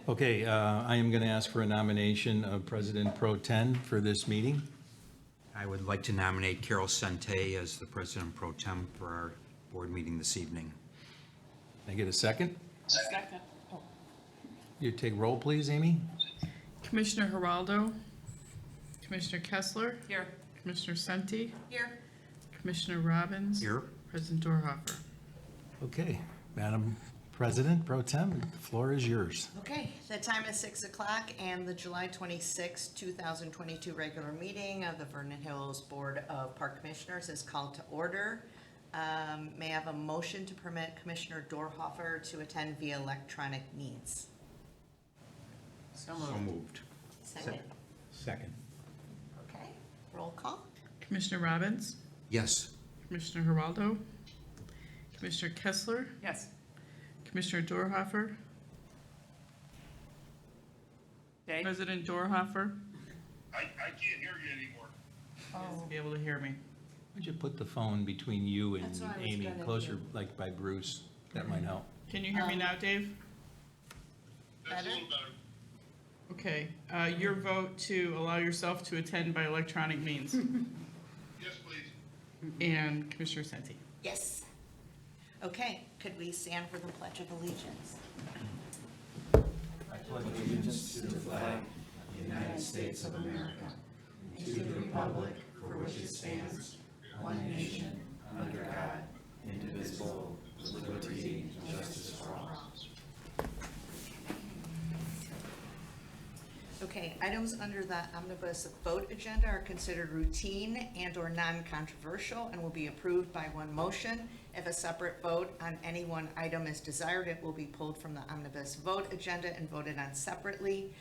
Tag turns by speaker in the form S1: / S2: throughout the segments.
S1: Okay, I am going to ask for a nomination of President Pro Tem for this meeting.
S2: I would like to nominate Carol Sante as the President Pro Tem for our board meeting this evening.
S1: Can I get a second?
S3: Second.
S1: You take roll, please, Amy?
S3: Commissioner Geraldo. Commissioner Kessler.
S4: Here.
S3: Commissioner Senti.
S4: Here.
S3: Commissioner Robbins.
S2: Here?
S3: President Dorhoeffer.
S1: Okay, Madam President Pro Tem, the floor is yours.
S4: Okay, the time is 6 o'clock and the July 26, 2022 regular meeting of the Vernon Hills Board of Park Commissioners is called to order. May I have a motion to permit Commissioner Dorhoeffer to attend via electronic means?
S2: So moved.
S4: Second.
S2: Second.
S4: Okay, roll call.
S3: Commissioner Robbins.
S2: Yes.
S3: Commissioner Geraldo. Commissioner Kessler.
S4: Yes.
S3: Commissioner Dorhoeffer. President Dorhoeffer.
S5: I can't hear you anymore.
S3: Has to be able to hear me.
S1: Would you put the phone between you and
S4: That's what I was
S1: Amy,
S4: gonna
S1: closer,
S4: do.
S1: like by Bruce? That might help.
S3: Can you hear me now, Dave?
S5: That's
S4: Better?
S5: a little better.
S3: Okay, your vote to allow yourself to attend by electronic means.
S5: Yes, please.
S3: And Commissioner Senti.
S4: Yes. Okay, could we stand for the Pledge of Allegiance? Okay, items under the omnibus vote agenda are considered routine and/or non-controversial and will be approved by one motion. If a separate vote on any one item is desired, it will be pulled from the omnibus vote agenda and voted on separately.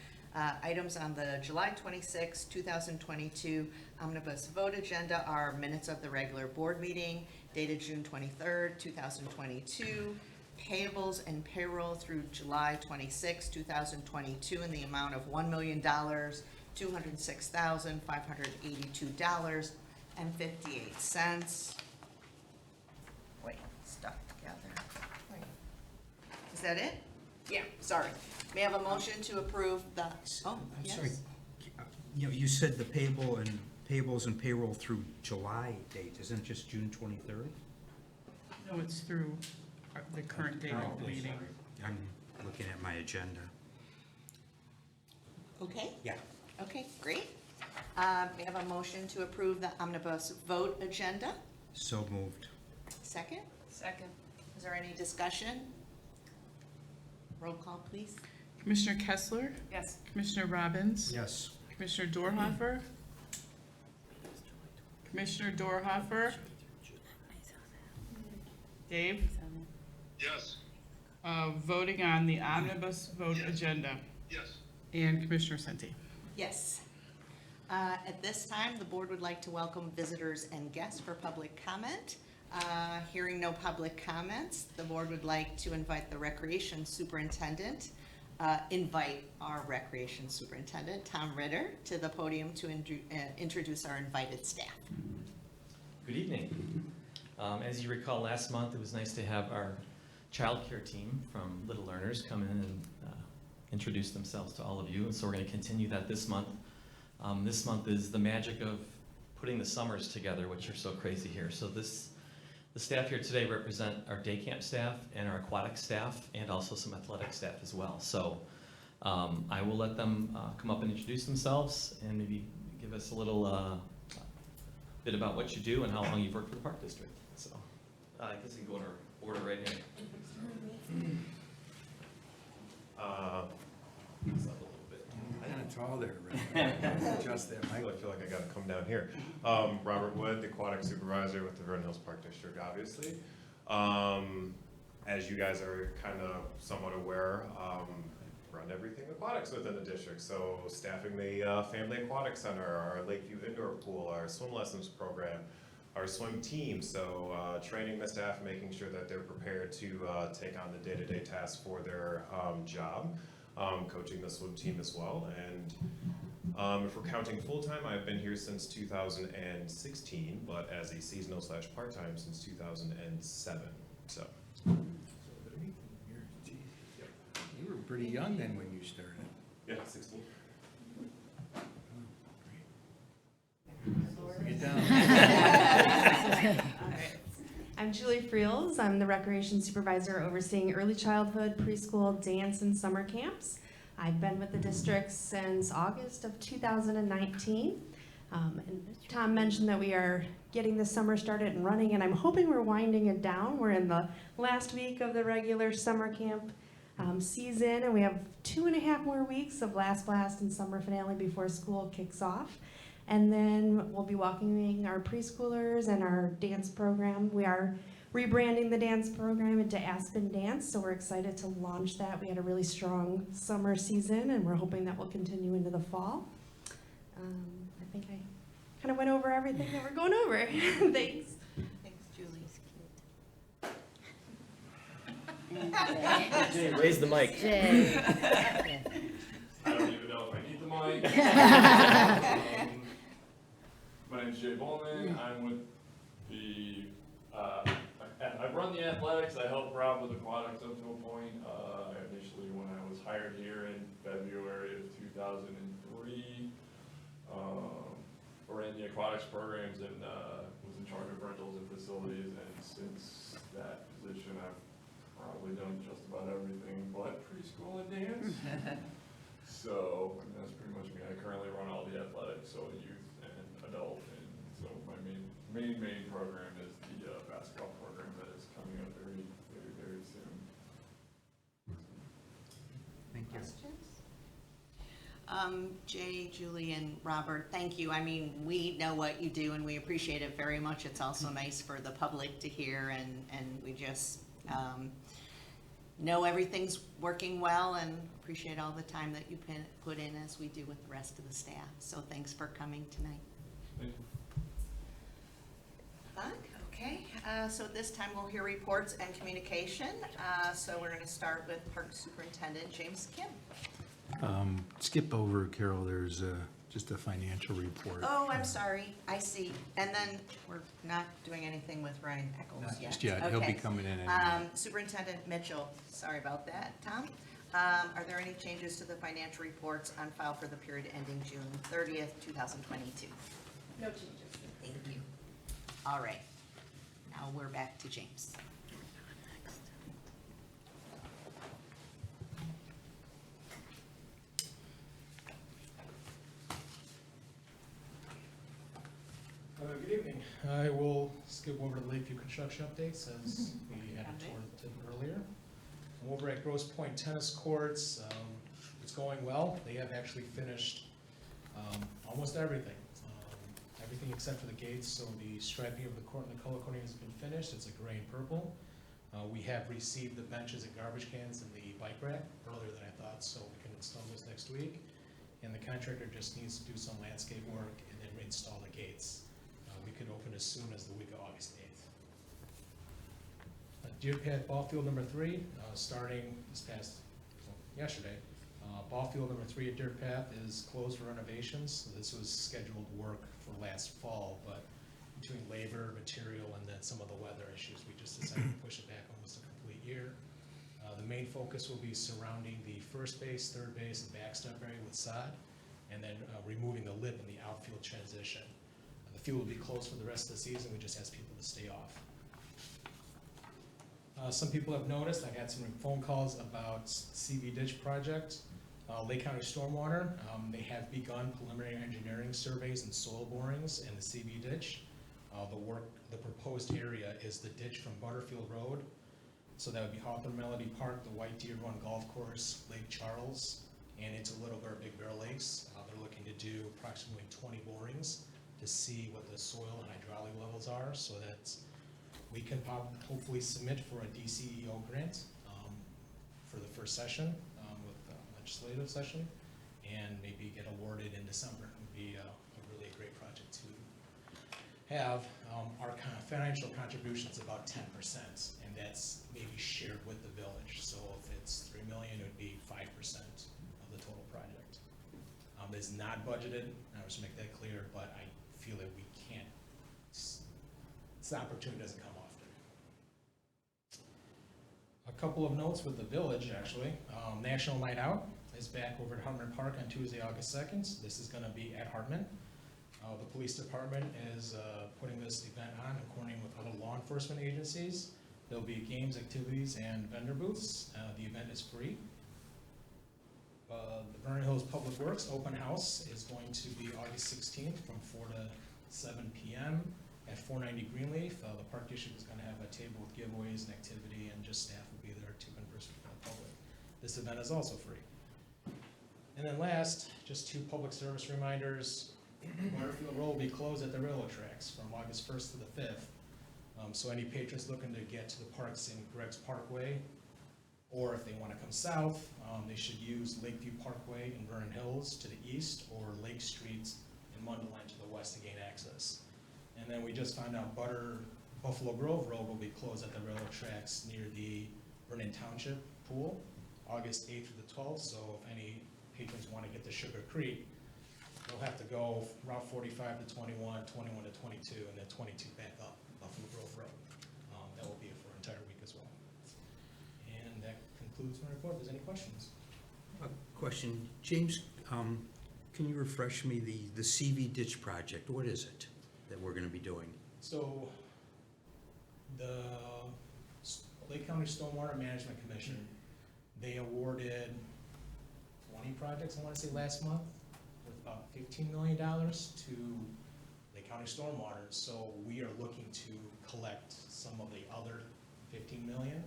S4: Items on the July 26, 2022 omnibus vote agenda are minutes of the regular board meeting dated June 23rd, 2022, payables and payroll through July 26, 2022 in the amount of $1,206,582.58. Wait, stuck together. Wait. Is that it? Yeah, sorry. May I have a motion to approve the, oh,
S2: I'm
S4: yes.
S2: sorry. You said the payables and payroll through July date, isn't it just June 23rd?
S3: No, it's through the current date of the meeting.
S2: I'm looking at my agenda.
S4: Okay,
S2: Yeah.
S4: okay, great. May I have a motion to approve the omnibus vote agenda?
S2: So moved.
S4: Second?
S3: Second.
S4: Is there any discussion? Roll call, please.
S3: Commissioner Kessler.
S4: Yes.
S3: Commissioner Robbins.
S2: Yes.
S3: Commissioner Dorhoeffer. Commissioner Dorhoeffer. Dave,
S5: Yes,
S3: voting on the omnibus vote agenda.
S5: yes.
S3: And Commissioner Senti.
S4: Yes. At this time, the board would like to welcome visitors and guests for public comment. Hearing no public comments, the board would like to invite the recreation superintendent, our recreation superintendent, Tom Ritter, to the podium to introduce our invited staff.
S6: Good evening. As you recall, last month it was nice to have our child care team from Little Learners come in and introduce themselves to all of you, and so we're going to continue that this month. This month is the magic of putting the summers together, which are so crazy here. So the staff here today represent our day camp staff and our aquatic staff and also some athletic staff as well. So I will let them come up and introduce themselves and maybe give us a little bit about what you do and how long you've worked for the Park District. So I guess you can go in order right here. What's up a little bit?
S7: Kind of tall there, Rick. Adjust that
S8: I
S7: mic.
S8: feel like I gotta come down here. Robert Wood, the aquatic supervisor with the Vernon Hills Park District, obviously. As you guys are kind of somewhat aware, run everything aquatics within the district. So staffing the Family Aquatic Center, our Lakeview Indoor Pool, our swim lessons program, our swim team. So training the staff, making sure that they're prepared to take on the day-to-day tasks for their job. Coaching the swim team as well. And if we're counting full-time, I've been here since 2016, but as a seasonal / part-time since 2007. So.
S7: You were pretty young then when you started.
S8: Yeah, 16.
S7: Get down.
S9: All right. I'm Julie Friels. I'm the recreation supervisor overseeing early childhood, preschool, dance, and summer camps. I've been with the district since August of 2019. And Tom mentioned that we are getting the summer started and running, and I'm hoping we're winding it down. We're in the last week of the regular summer camp season, and we have 2.5 more weeks of Last Blast and summer finale before school kicks off. And then we'll be welcoming our preschoolers and our dance program. We are rebranding the dance program into Aspen Dance, so we're excited to launch that. We had a really strong summer season, and we're hoping that will continue into the fall. I think I kind of went over everything that we're going over. Thanks.
S4: Thanks, Julie.
S6: Jay, raise the mic.
S10: I don't even know if I need the mic. My name's Jay Bowman. I'm with the, I run the athletics. I help Rob with aquatics up to a point. Initially, when I was hired here in February of 2003, ran the aquatics programs and was in charge of rentals and facilities. And since that position, I've probably done just about everything but preschool and dance. So that's pretty much me. I currently run all the athletics, so youth and adult, and so my main program is the basketball program that is coming up very soon.
S2: Thank you.
S4: Questions? Jay, Julie, and Robert, thank you. I mean, we know what you do and we appreciate it very much. It's also nice for the public to hear, and we just know everything's working well and appreciate all the time that you put in, as we do with the rest of the staff. So thanks for coming tonight.
S10: Thank you.
S4: Okay, so at this time we'll hear reports and communication. So we're going to start with Park Superintendent James Kim.
S1: Skip over, Carol, there's just a financial report.
S4: Oh, I'm sorry, I see. And then we're not doing anything with Ryan Eccles
S1: Not
S4: yet.
S1: just yet, he'll be
S4: Okay.
S1: coming in anyway.
S4: Superintendent Mitchell, sorry about that. Tom, are there any changes to the financial reports on file for the period ending June 30th, 2022?
S9: No changes.
S4: Thank you. All right, now we're back to James.
S11: Good evening. I will skip over to Lakeview construction updates as we had toward earlier. I'm over at Grosse Pointe Tennis Courts. It's going well. They have actually finished almost everything. Everything except for the gates, so the striping of the court and the color coding has been finished. It's a gray and purple. We have received the benches and garbage cans and the bike rack earlier than I thought, so we can install those next week. And the contractor just needs to do some landscape work and then reinstall the gates. We could open as soon as the week of August 8th. Deer Path Ball Field number 3, starting this past, yesterday. Ball Field number 3 at Deer Path is closed for renovations. So this was scheduled work for last fall, but between labor, material, and then some of the weather issues, we just decided to push it back almost a complete year. The main focus will be surrounding the first base, third base, and backstop area with sod, and then removing the lip in the outfield transition. The field will be closed for the rest of the season. We just ask people to stay off. Some people have noticed, I've had some phone calls about CV ditch project. Lake County Stormwater, they have begun preliminary engineering surveys and soil borings in the CV ditch. The proposed area is the ditch from Butterfield Road. So that would be Hawthorne Melody Park, the White Deer Run Golf Course, Lake Charles, and into Little Bear, Big Bear Lakes. They're looking to do approximately 20 borings to see what the soil and hydraulic levels are, so that we can hopefully submit for a DCEO grant for the first session with the legislative session, and maybe get awarded in December. It would be a really great project to have. Our financial contribution is about 10%, and that's maybe shared with the village. So if it's $3 million, it would be 5% of the total project. It's not budgeted, I want to make that clear, but I feel that we can't, this opportunity doesn't come often. A Couple of notes with the village, actually. National Night Out is back over at Hartman Park on Tuesday, August 2nd. This is going to be at Hartman. The police department is putting this event on and coordinating with other law enforcement agencies. There'll be games, activities, and vendor booths. The event is free. The Vernon Hills Public Works Open House is going to be August 16th from 4 to 7 p.m. at 490 Greenleaf. The Park District is going to have a table with giveaways and activity, and just staff will be there to converse with the public. This event is also free. And then last, just 2 public service reminders. Waterfield Road will be closed at the railroad tracks from August 1st to the 5th. So any patrons looking to get to the parks in Greg's Parkway, or if they want to come south, they should use Lakeview Parkway in Vernon Hills to the east, or Lake Street in Mundelein to the west to gain access. And then we just found out Buffalo Grove Road will be closed at the railroad tracks near the Vernon Township Pool, August 8th through the 12th. So if any patrons want to get to Sugar Creek, they'll have to go Route 45 to 21, 21 to 22, and then 22 back up Buffalo Grove Road. That will be for an entire week as well. And that concludes my report. If there's any questions.
S2: A question, James, can you refresh me, the CV ditch project, what is it that we're gonna be doing?
S11: So the Lake County Stormwater Management Commission, they awarded 20 projects, I want to say last month, with about $15 million to Lake County Stormwater. So we are looking to collect some of the other 15 million.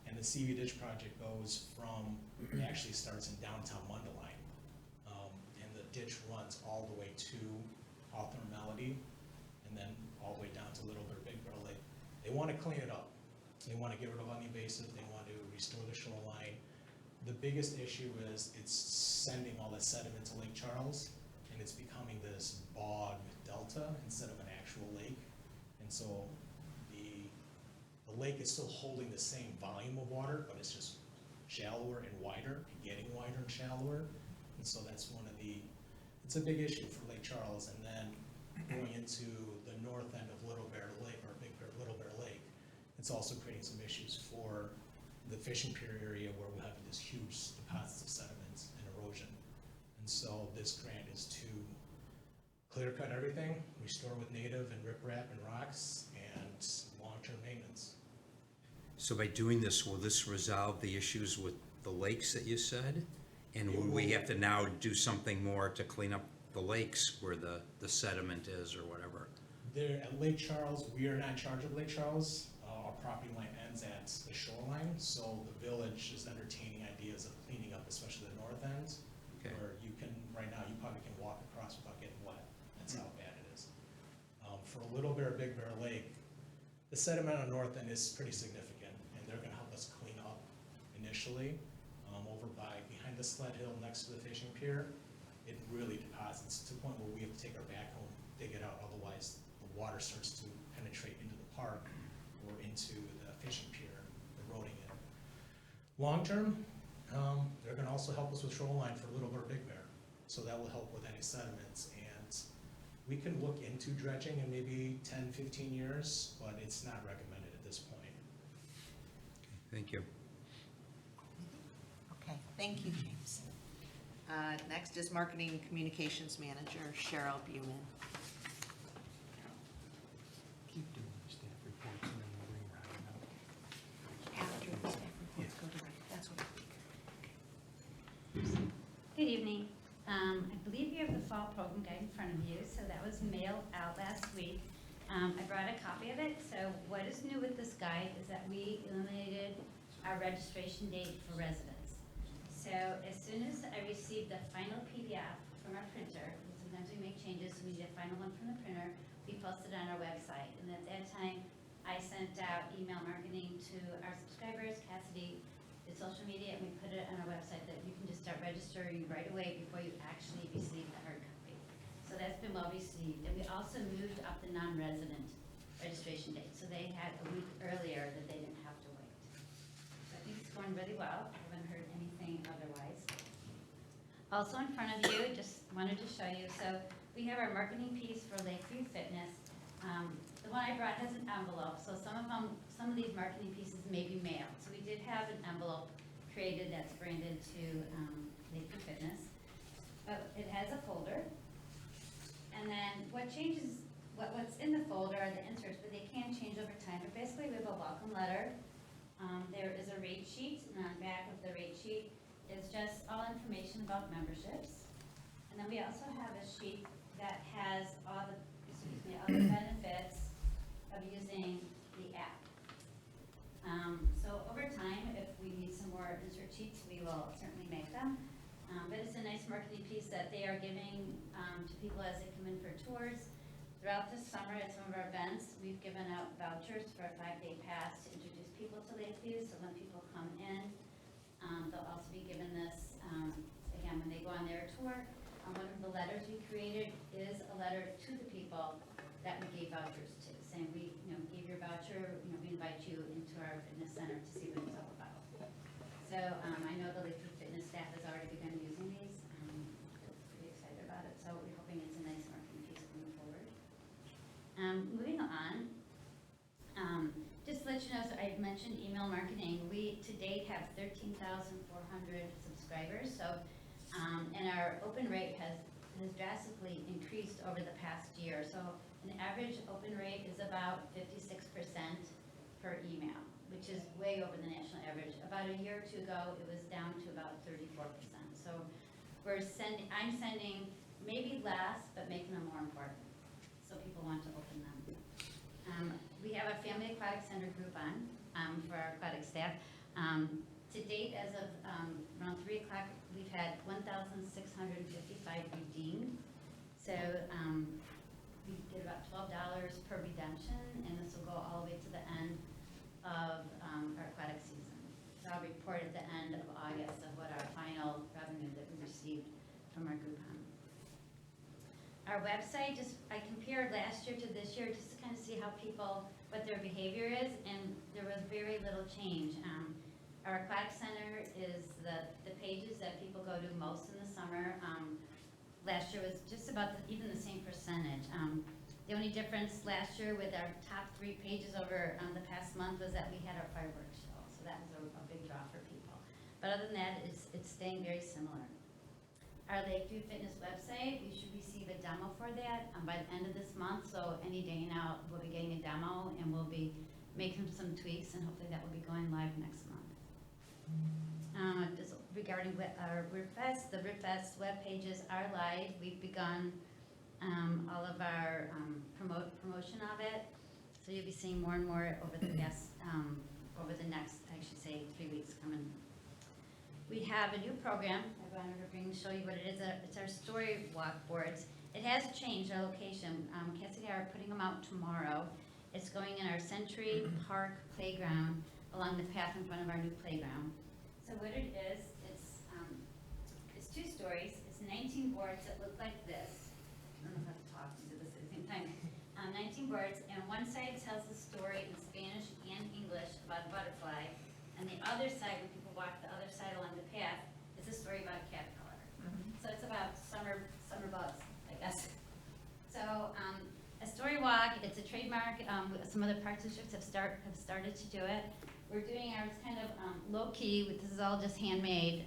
S11: And the CV ditch project goes from, it actually starts in downtown Mundelein. And the ditch runs all the way to Hawthorne Melody, and then all the way down to Little Bear, Big Bear Lake. They want to clean it up. They want to get rid of uninvasive. They want to restore the shoreline. The biggest issue is it's sending all that sediment to Lake Charles, and it's becoming this bog delta instead of an actual lake. And so the lake is still holding the same volume of water, but it's just shallower and wider, and getting wider and shallower. And so that's it's a big issue for Lake Charles. And then going into the north end of Little Bear Lake, or Little Bear Lake, it's also creating some issues for the fishing pier area where we're having this huge deposits of sediments and erosion. And so this grant is to clear cut everything, restore with native and riprap and rocks, and long-term maintenance.
S2: So by doing this, will this resolve the issues with the lakes that you said? And will we have to now do something more to clean up the lakes where the sediment is or whatever?
S11: There at Lake Charles, we are not in charge of Lake Charles. Our property line ends at the shoreline, so the village is entertaining ideas of cleaning up, especially the north end,
S2: Okay.
S11: where you can, right now, you probably can walk across without getting wet. That's how bad it is. For Little Bear, Big Bear Lake, the sediment on the north end is pretty significant, and they're gonna help us clean up initially. Over behind the sled hill next to the fishing pier, it really deposits to the point where we have to take our backhoe, dig it out, otherwise the water starts to penetrate into the park or into the fishing pier, eroding it. Long term, they're gonna also help us with shoreline for Little Bear, Big Bear, so that will help with any sediments. And we can look into dredging in maybe 10, 15 years, but it's not recommended at this point.
S2: Thank you.
S4: Okay, thank you, James. Next is Marketing and Communications Manager, Cheryl Buman.
S7: Keep doing the staff reports and then we'll bring Ryan up.
S4: After the staff reports go to, that's what.
S12: Good evening. I believe you have the fall program guide in front of you, so that was mailed out last week. I brought a copy of it. So what is new with this guide is that we eliminated our registration date for residents. So as soon as I received the final PDF from our printer, and sometimes we make changes, so we need a final one from the printer, we posted it on our website. And at that time, I sent out email marketing to our subscribers, Cassidy, the social media, and we put it on our website that you can just start registering right away before you actually receive the hard copy. So that's been well received. And we also moved up the non-resident registration date. So they had a week earlier that they didn't have to wait. So I think it's going really well. I haven't heard anything otherwise. Also in front of you, just wanted to show you, so we have our marketing piece for Lakeview Fitness. The one I brought has an envelope, so some of these marketing pieces may be mailed. So we did have an envelope created that's branded to Lakeview Fitness. But it has a folder. And then what changes, what's in the folder are the inserts, but they can change over time. But basically, we have a welcome letter. There is a rate sheet, and on the back of the rate sheet is just all information about memberships. And then we also have a sheet that has all the benefits of using the app. So over time, if we need some more insert sheets, we will certainly make them. But it's a nice marketing piece that they are giving to people as they come in for tours. Throughout the summer at some of our events, we've given out vouchers for a 5-day pass to introduce people to Lakeview. So when people come in, they'll also be given this, again, when they go on their tour. One of the letters we created is a letter to the people that we gave vouchers to, saying we, gave your voucher, we invite you into our fitness center to see what it's all about. So I know the Lakeview Fitness staff has already begun using these. They're pretty excited about it, so we're hoping it's a nice marketing piece moving forward. Moving on, just to let you know, so I mentioned email marketing. We, to date, have 13,400 subscribers, so and our open rate has drastically increased over the past year. So an average open rate is about 56% per email, which is way over the national average. About a year or two ago, it was down to about 34%. So I'm sending maybe less, but making them more important, so people want to open them. We have a Family Aquatic Center group on for our aquatic staff. To date, as of around 3 o'clock, we've had 1,655 redeemed. So we did about $12 per redemption, and this will go all the way to the end of our aquatic season. So I'll report at the end of August of what our final revenue that we received from our Groupon. Our website, I compared last year to this year just to kind of see what their behavior is, and there was very little change. Our aquatic center is the pages that people go to most in the summer. Last year was just about even the same percentage. The only difference last year with our top 3 pages over the past month was that we had our fireworks show, so that was a big draw for people. But other than that, it's staying very similar. Our Lakeview Fitness website, we should receive a demo for that by the end of this month, so any day now we'll be getting a demo, and we'll be making some tweaks, and hopefully that will be going live next month. Just regarding our RIPFest, the RIPFest web pages are live. We've begun all of our promotion of it, so you'll be seeing more and more over the next, I should say, 3 weeks coming. We have a new program. I wanted to show you what it is. It's our story walk boards. It has changed our location. Cassie and I are putting them out tomorrow. It's going in our Century Park playground along the path in front of our new playground. So what it is, it's 2 stories. It's 19 boards that look like this. I don't know if I have to talk and do this at the same time. 19 boards, and one side tells the story in Spanish and English about a butterfly, and the other side, when people walk the other side along the path, is a story about a caterpillar. So it's about summer bugs, I guess. So a story walk, it's a trademark. Some other park districts have started to do it. We're doing ours kind of low-key. This is all just handmade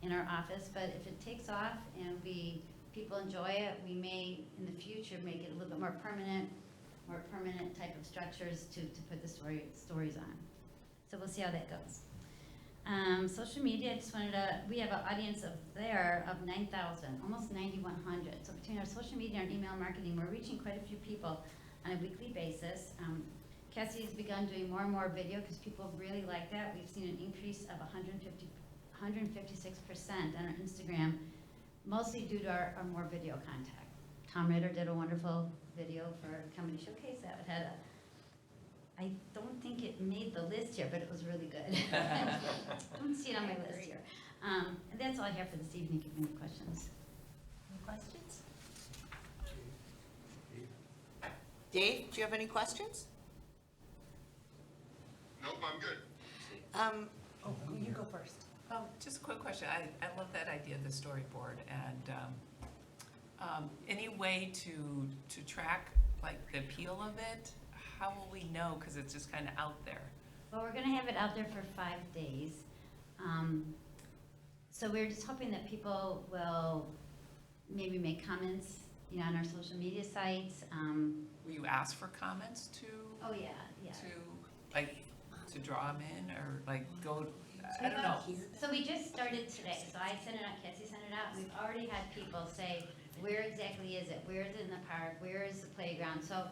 S12: in our office, but if it takes off and people enjoy it, we may, in the future, make it a little bit more permanent type of structures to put the stories on. So we'll see how that goes. Social media, we have an audience of 9,000, almost 9,100. So between our social media and email marketing, we're reaching quite a few people on a weekly basis. Cassie has begun doing more and more video because people really like that. We've seen an increase of 156% on our Instagram, mostly due to our more video contact. Tom Ritter did a wonderful video for Comedy Showcase that had I don't think it made the list here, but it was really good. I don't see it on my list here. And that's all I have for this evening. If you have any questions.
S4: Any questions? Dave, do you have any questions?
S5: Nope, I'm good.
S4: You go first.
S13: Oh, just a quick question. I love that idea of the storyboard, and any way to track like the appeal of it? how will we know? Because it's just kind of out there.
S12: Well, we're gonna have it out there for 5 days. So we're just hoping that people will maybe make comments, you know, on our social media sites.
S13: Will you ask for comments to,
S12: Oh, yeah, yeah.
S13: to draw them in, or like go, I don't know.
S12: So we just started today, so I sent it out, Cassie sent it out, and we've already had people say, where exactly is it? Where is it in the park? Where is the playground? So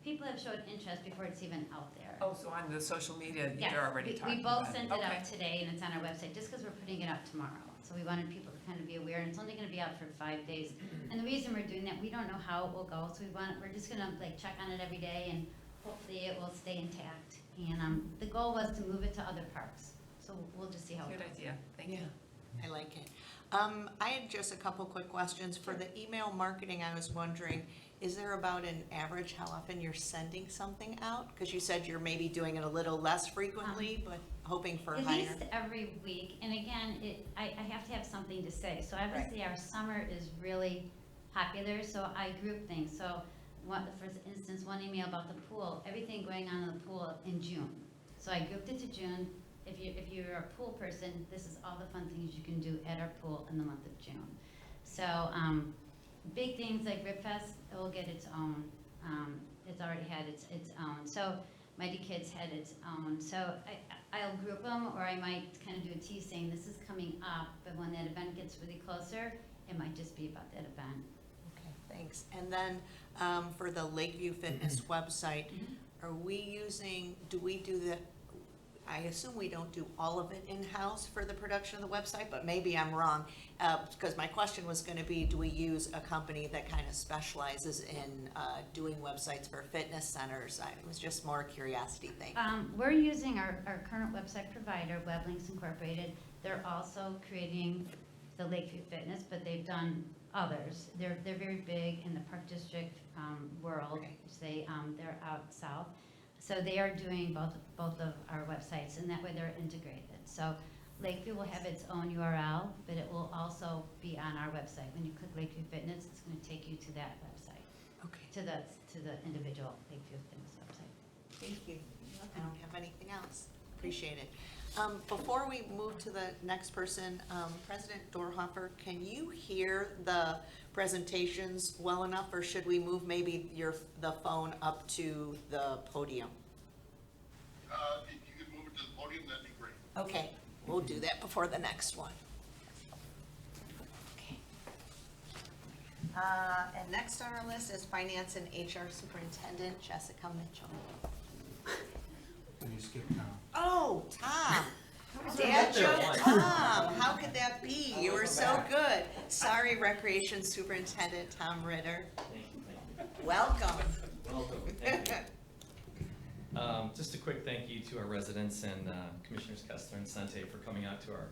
S12: people have showed interest before it's even out there.
S13: Oh, so on the social media,
S12: Yes,
S13: they're already talking
S12: we both
S13: about it.
S12: sent it
S13: Okay.
S12: out today, and it's on our website, just because we're putting it out tomorrow. So we wanted people to kind of be aware, and it's only gonna be out for 5 days. And the reason we're doing that, we don't know how it will go, so we're just gonna like check on it every day, and hopefully it will stay intact. And the goal was to move it to other parks, so we'll just see how it
S13: Good
S12: goes.
S13: idea, thank you.
S4: I like it. I had just a couple quick questions. For the email marketing, I was wondering, is there about an average how often you're sending something out? Because you said you're maybe doing it a little less frequently, but hoping for
S12: At
S4: higher.
S12: least every week, and again, I have to have something to say. So obviously, our summer is really popular, so I group things. So for instance, one email about the pool, everything going on in the pool in June. So I grouped it to June. If you're a pool person, this is all the fun things you can do at our pool in the month of June. So big things like Rip Fest, it will get its own. It's already had its own. So Mighty Kids had its own. So I'll group them, or I might kind of do a tease saying this is coming up, but when that event gets really closer, it might just be about that event.
S4: Okay, thanks. And then for the Lakeview Fitness website, do we do the, I assume we don't do all of it in-house for the production of the website, but maybe I'm wrong. Because my question was gonna be, do we use a company that kind of specializes in doing websites for fitness centers? It was just more a curiosity thing.
S12: We're using our current website provider, Weblinks Incorporated. They're also creating the Lakeview Fitness, but they've done others. They're very big in the Park District world.
S4: Okay.
S12: They're out south. So they are doing both of our websites, and that way they're integrated. So Lakeview will have its own URL, but it will also be on our website. When you click Lakeview Fitness, it's going to take you to that website,
S4: Okay,
S12: to the individual Lakeview Fitness website.
S4: thank you. I don't have anything else. Appreciate it. Before we move to the next person, President Dorhofer, can you hear the presentations well enough, or should we move maybe the phone up to the podium?
S5: If you could move it to the podium, that'd be great.
S4: Okay, we'll do that before the next one. Okay. And next on our list is Finance and HR Superintendent Jessica Mitchell.
S7: You skip Tom.
S4: Oh, Tom. Dad joke, Tom. How could that be? You were so good. Sorry, Recreation Superintendent Tom Ritter.
S6: Thank you.
S4: Welcome.
S6: Welcome, thank you. Just a quick thank you to our residents and Commissioners Kessler and Sante for coming out to our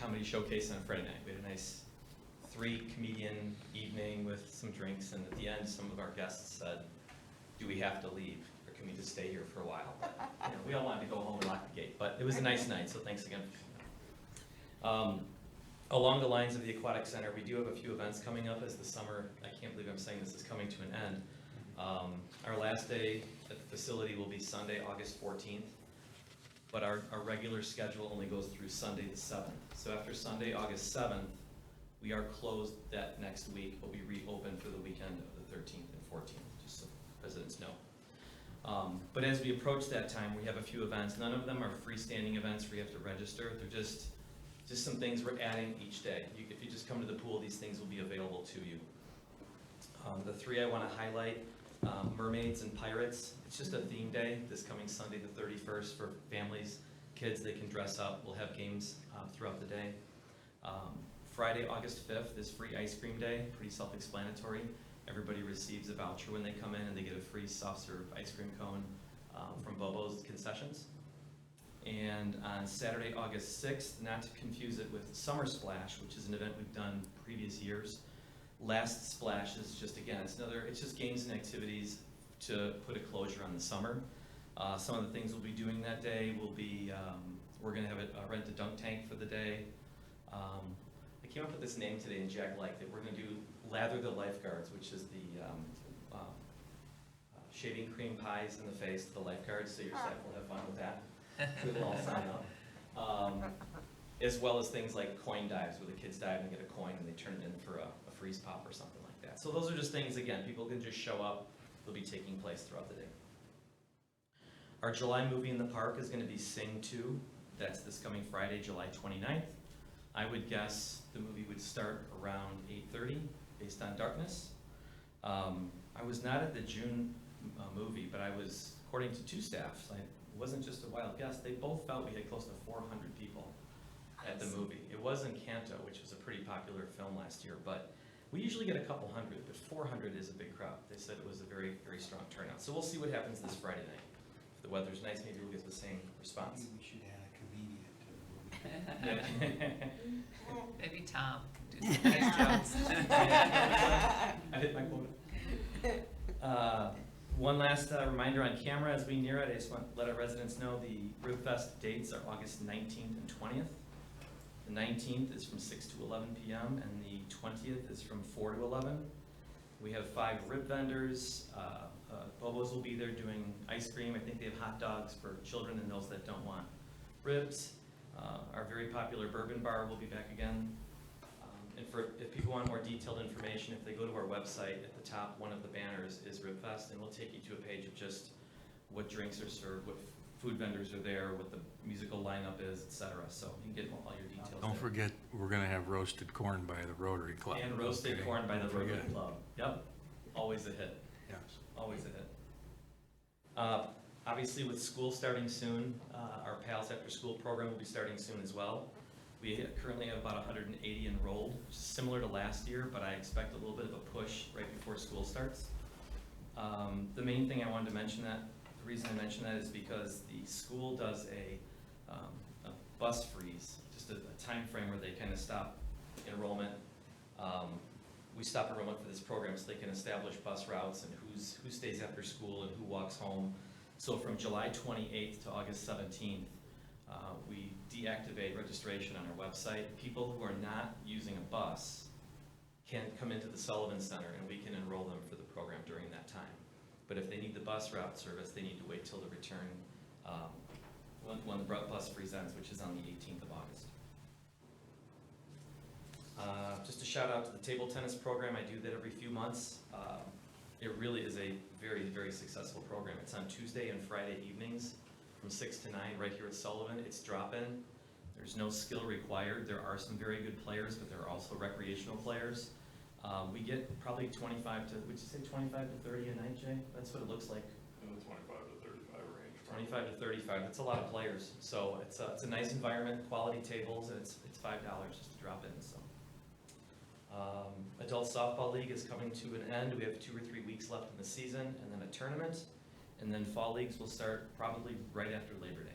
S6: comedy showcase on Friday night. We had a nice 3-comedian evening with some drinks, and at the end, some of our guests said, "Do we have to leave, or can we just stay here for a while?" But, you know, we all wanted to go home and lock the gate, but it was a nice night, so thanks again for coming. Along the lines of the Aquatic Center, we do have a few events coming up as the summer, I can't believe I'm saying this, is coming to an end. Our last day at the facility will be Sunday, August 14th, but our regular schedule only goes through Sunday the 7th. So after Sunday, August 7th, we are closed that next week, but we reopen for the weekend of the 13th and 14th, just so residents know. But as we approach that time, we have a few events. None of them are freestanding events where you have to register. They're just some things we're adding each day. If you just come to the pool, these things will be available to you. The 3 I want to highlight, Mermaids and Pirates. It's just a theme day this coming Sunday the 31st for families, kids. They can dress up. We'll have games throughout the day. Friday, August 5th is free ice cream day, pretty self-explanatory. Everybody receives a voucher when they come in, and they get a free soft-serve ice cream cone from Bobo's Concessions. And on Saturday, August 6th, not to confuse it with Summer Splash, which is an event we've done previous years. Last Splash is just, again, it's just games and activities to put a closure on the summer. Some of the things we'll be doing that day will be, we're gonna have rent a dunk tank for the day. I came up with this name today and Jack liked it. We're gonna do Lather the Lifeguards, which is the shaving cream pies in the face to the lifeguards, so your staff will have fun with that. We'll all sign up. As well as things like coin dives, where the kids dive and get a coin and they turn it in for a freeze pop or something like that. So those are just things, again, people can just show up. They'll be taking place throughout the day. Our July movie in the park is gonna be Sing 2. That's this coming Friday, July 29th. I would guess the movie would start around 8:30, based on darkness. I was not at the June movie, but I was, according to two staffs, it wasn't just a wild guess, they both felt we had close to 400 people at the movie. It was Encanto, which was a pretty popular film last year, but we usually get a couple hundred, but 400 is a big crowd. They said it was a very, very strong turnout. So we'll see what happens this Friday night. If the weather's nice, maybe we'll get the same response.
S7: Maybe we should add a comedian to the movie.
S13: Maybe Tom can do some nice jokes.
S6: I hit my quota. One last reminder on camera as we near it, I just want to let our residents know the RibFest dates are August 19th and 20th. The 19th is from 6 to 11 p.m. and the 20th is from 4 to 11. We have 5 rib vendors. Bobo's will be there doing ice cream. I think they have hot dogs for children and those that don't want ribs. Our very popular bourbon bar will be back again. And if people want more detailed information, if they go to our website, at the top, one of the banners is RibFest, and we'll take you to a page of just what drinks are served, what food vendors are there, what the musical lineup is, etc. So you can get all your details
S1: Don't
S6: there.
S1: forget, we're gonna have roasted corn by the Rotary Club.
S6: And roasted
S1: Okay,
S6: corn by the
S1: don't
S6: Rotary
S1: forget.
S6: Club. Yep, always a hit,
S1: Yes.
S6: always a hit. Obviously, with school starting soon, our PALS After School program will be starting soon as well. We currently have about 180 enrolled, which is similar to last year, but I expect a little bit of a push right before school starts. The main thing I wanted to mention that, the reason I mention that is because the school does a bus freeze, just a time frame where they kind of stop enrollment. We stop enrollment for this program so they can establish bus routes and who stays after school and who walks home. So from July 28th to August 17th, we deactivate registration on our website. People who are not using a bus can come into the Sullivan Center and we can enroll them for the program during that time. But if they need the bus route service, they need to wait till the return when the bus freeze ends, which is on the 18th of August. Just a shout out to the table tennis program. I do that every few months. It really is a very, very successful program. It's on Tuesday and Friday evenings from 6 to 9 right here at Sullivan. It's drop-in. There's no skill required. There are some very good players, but there are also recreational players. We get probably 25 to, would you say 25 to 30 a night, Jay? That's what it looks like.
S10: In the 25 to 35 range.
S6: 25 to 35, that's a lot of players. So it's a nice environment, quality tables, and it's $5 just to drop in, so. Adult Softball League is coming to an end. We have 2 or 3 weeks left in the season, and then a tournament. And then fall leagues will start probably right after Labor Day.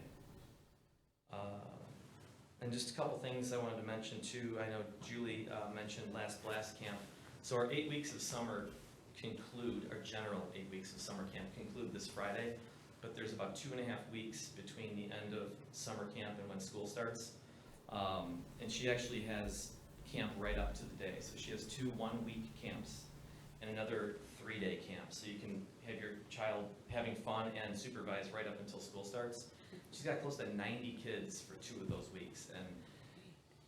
S6: And just a couple things I wanted to mention too. I know Julie mentioned last blast camp. So our 8 weeks of summer conclude, our general 8 weeks of summer camp conclude this Friday, but there's about 2.5 weeks between the end of summer camp and when school starts. And she actually has camp right up to the day. So she has 2 one-week camps and another 3-day camp. So you can have your child having fun and supervised right up until school starts. She's got close to 90 kids for 2 of those weeks. And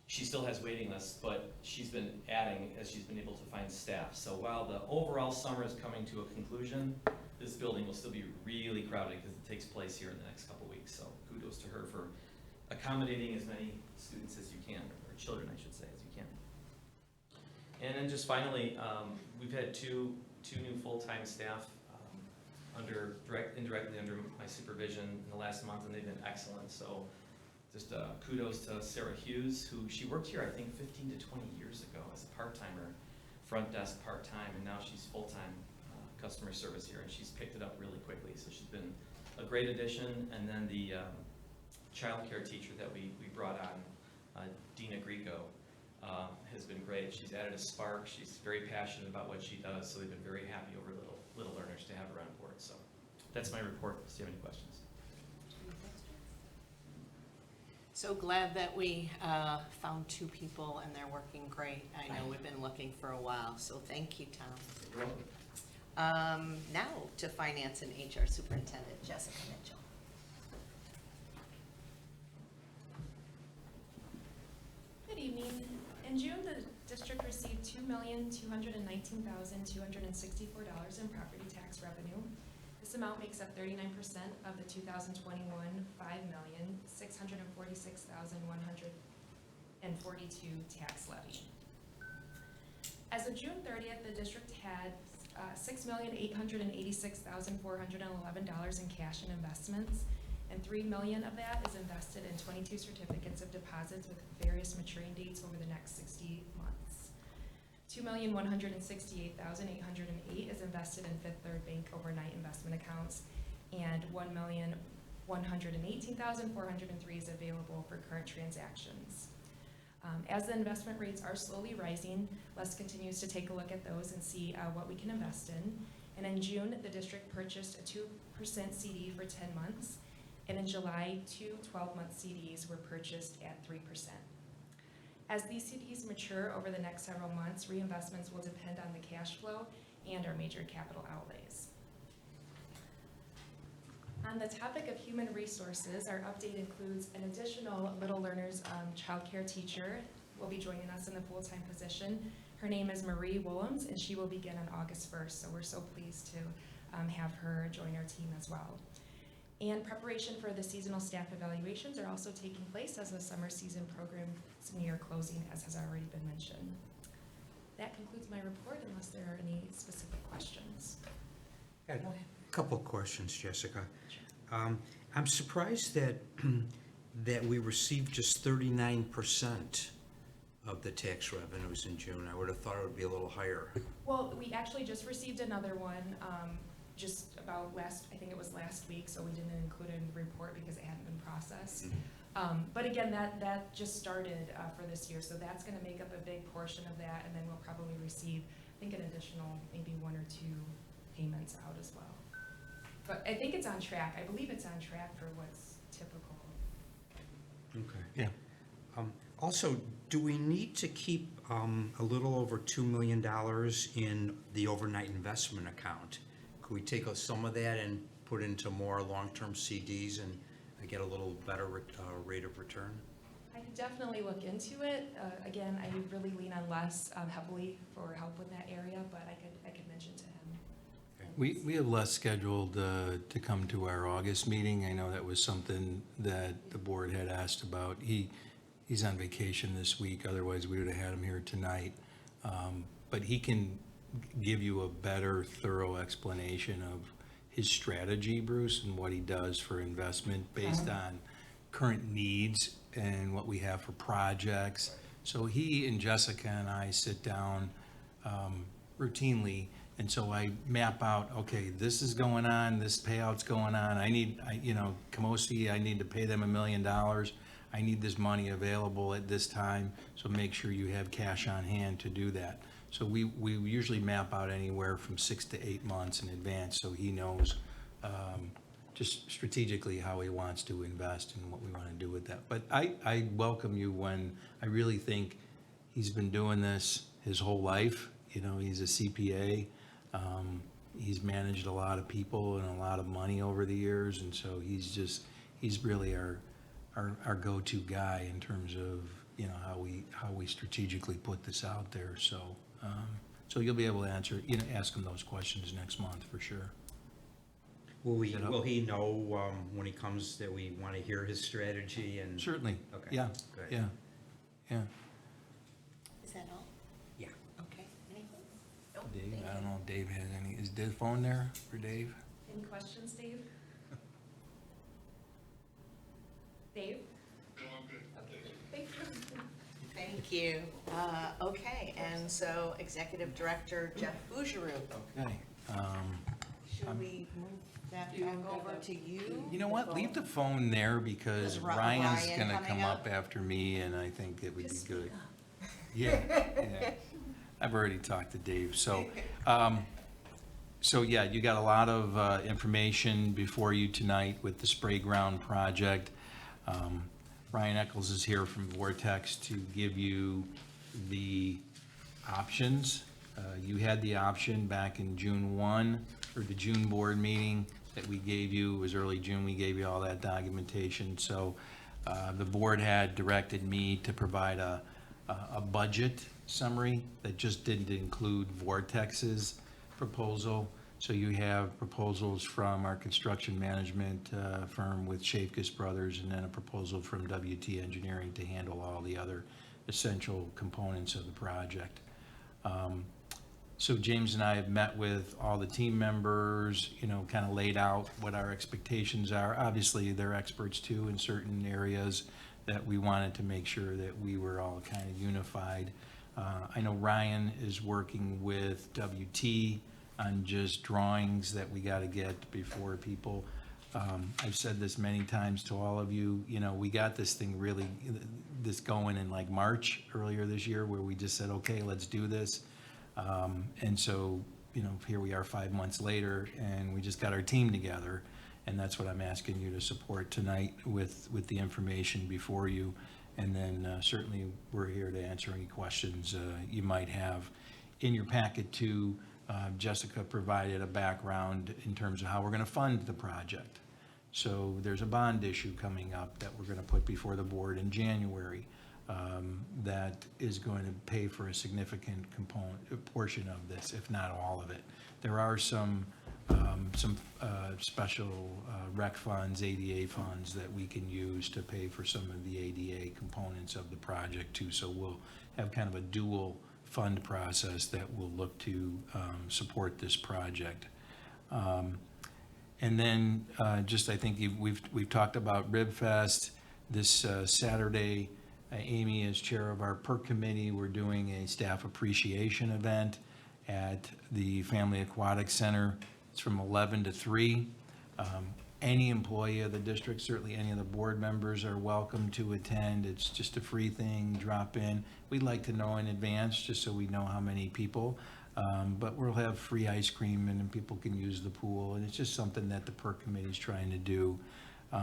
S6: she still has waiting lists, but she's been adding as she's been able to find staff. So while the overall summer is coming to a conclusion, this building will still be really crowded because it takes place here in the next couple weeks. So kudos to her for accommodating as many students as you can, or children, I should say, as you can. And then just finally, we've had two new full-time staff indirectly under my supervision in the last month, and they've been excellent. So just kudos to Sarah Hughes, who she worked here, I think, 15 to 20 years ago as a part-timer, front desk part-time, and now she's full-time customer service here, and she's picked it up really quickly. So she's been a great addition. And then the child care teacher that we brought on, Dina Greco, has been great. She's added a spark. She's very passionate about what she does, so they've been very happy over Little Learners to have her on board. So that's my report. Do you have any questions?
S4: So glad that we found 2 people and they're working great. I know we've been looking for a while, so thank you, Tom.
S6: You're welcome.
S4: Now to Finance and HR Superintendent Jessica Mitchell.
S14: Good evening. In June, the district received $2,219,264 in property tax revenue. This amount makes up 39% of the 2021 $5,646,142 tax levy. As of June 30th, the district had $6,886,411 in cash and investments, and $3 million of that is invested in 22 certificates of deposits with various maturing dates over the next 60 months. $2,168,808 is invested in Fifth Third Bank overnight investment accounts, and $1,118,403 is available for current transactions. As the investment rates are slowly rising, Les continues to take a look at those and see what we can invest in. And in June, the district purchased a 2% CD for 10 months, and in July, 2 12-month CDs were purchased at 3%. As these CDs mature over the next several months, reinvestments will depend on the cash flow and our major capital outlays. On the topic of human resources, our update includes an additional Little Learners childcare teacher will be joining us in the full-time position. Her name is Marie Willems, and she will begin on August 1st, so we're so pleased to have her join our team as well. And preparation for the seasonal staff evaluations are also taking place as the summer season program is near closing, as has already been mentioned. That concludes my report, unless there are any specific questions.
S2: A couple of questions, Jessica. I'm surprised that that we received just 39% of the tax revenues in June. I would have thought it would be a little higher.
S14: Well, we actually just received another one, just about I think it was last week, so we didn't include it in the report because it hadn't been processed. But again, that just started for this year, so that's gonna make up a big portion of that, and then we'll probably receive, I think, an additional maybe 1 or 2 payments out as well. But I think it's on track. I believe it's on track for what's typical.
S2: Okay.
S1: Yeah.
S2: Also, do we need to keep a little over $2 million in the overnight investment account? Could we take some of that and put into more long-term CDs and get a little better rate of return?
S14: I could definitely look into it. Again, I really lean on Les heavily for help with that area, but I could mention to him.
S1: We have Les scheduled to come to our August meeting. I know that was something that the board had asked about. He's on vacation this week, otherwise we would have had him here tonight. But he can give you a better, thorough explanation of his strategy, Bruce, and what he does for investment based on current needs and what we have for projects. So he and Jessica and I sit down routinely, and so I map out, okay, this is going on, this payout's going on, Camosi, I need to pay them $1 million. I need this money available at this time, so make sure you have cash on hand to do that. So we usually map out anywhere from 6 to 8 months in advance, so he knows just strategically how he wants to invest and what we want to do with that. But I welcome you when I really think he's been doing this his whole life. He's a CPA. He's managed a lot of people and a lot of money over the years, and so he's really our go-to guy in terms of how we strategically put this out there. So you'll be able to ask him those questions next month for sure.
S2: Will he know when he comes that we want to hear his strategy? And
S1: Certainly.
S2: Okay.
S1: Yeah.
S2: Good.
S1: Yeah.
S4: Is that all?
S2: Yeah.
S4: Okay, anything? Nope,
S1: Dave,
S4: thank
S1: I don't
S4: you.
S1: know if Dave has any. Is the phone there for Dave?
S14: Any questions, Dave? Dave?
S5: No, I'm good.
S14: Okay, thank you.
S4: Thank you. Okay, and so Executive Director Jeff Bougeroux.
S1: Okay.
S4: Should we move that back over to you?
S1: You know what? Leave the phone there because
S4: Is
S1: Ryan's
S4: Ryan
S1: gonna
S4: coming
S1: come
S4: up?
S1: up after me, and I think it would be
S14: Just
S1: good.
S14: speak up.
S1: Yeah. I've already talked to Dave, so yeah, you got a lot of information before you tonight with the spray ground project. Ryan Eccles is here from Vortex to give you the options You had the option back in June 1, or the June board meeting that we gave you, it was early June, we gave you all that documentation. So the board had directed me to provide a budget summary that just didn't include Vortex's proposal. So you have proposals from our construction management firm with Shafkus Brothers, and then a proposal from WT Engineering to handle all the other essential components of the project. So James and I have met with all the team members, you know, kind of laid out what our expectations are. Obviously, they're experts too in certain areas that we wanted to make sure that we were all kind of unified. I know Ryan is working with WT on just drawings that we got to get before people. I've said this many times to all of you, you know, we got this thing really, this going in like March earlier this year, where we just said, okay, let's do this. And so, you know, here we are 5 months later, and we just got our team together, and that's what I'm asking you to support tonight with the information before you. And then certainly we're here to answer any questions you might have. In your packet too, Jessica provided a background in terms of how we're going to fund the project. So there's a bond issue coming up that we're going to put before the board in January. That is going to pay for a significant portion of this, if not all of it. There are some special rec funds, ADA funds that we can use to pay for some of the ADA components of the project too. So we'll have kind of a dual fund process that will look to support this project. And then just I think we've talked about RibFest this Saturday. Amy is chair of our PERC committee. We're doing a staff appreciation event at the Family Aquatic Center. It's from 11 to 3. Any employee of the district, certainly any of the board members, are welcome to attend. It's just a free thing, drop in. We'd like to know in advance just so we know how many people. But we'll have free ice cream, and then people can use the pool. And it's just something that the PERC committee is trying to do.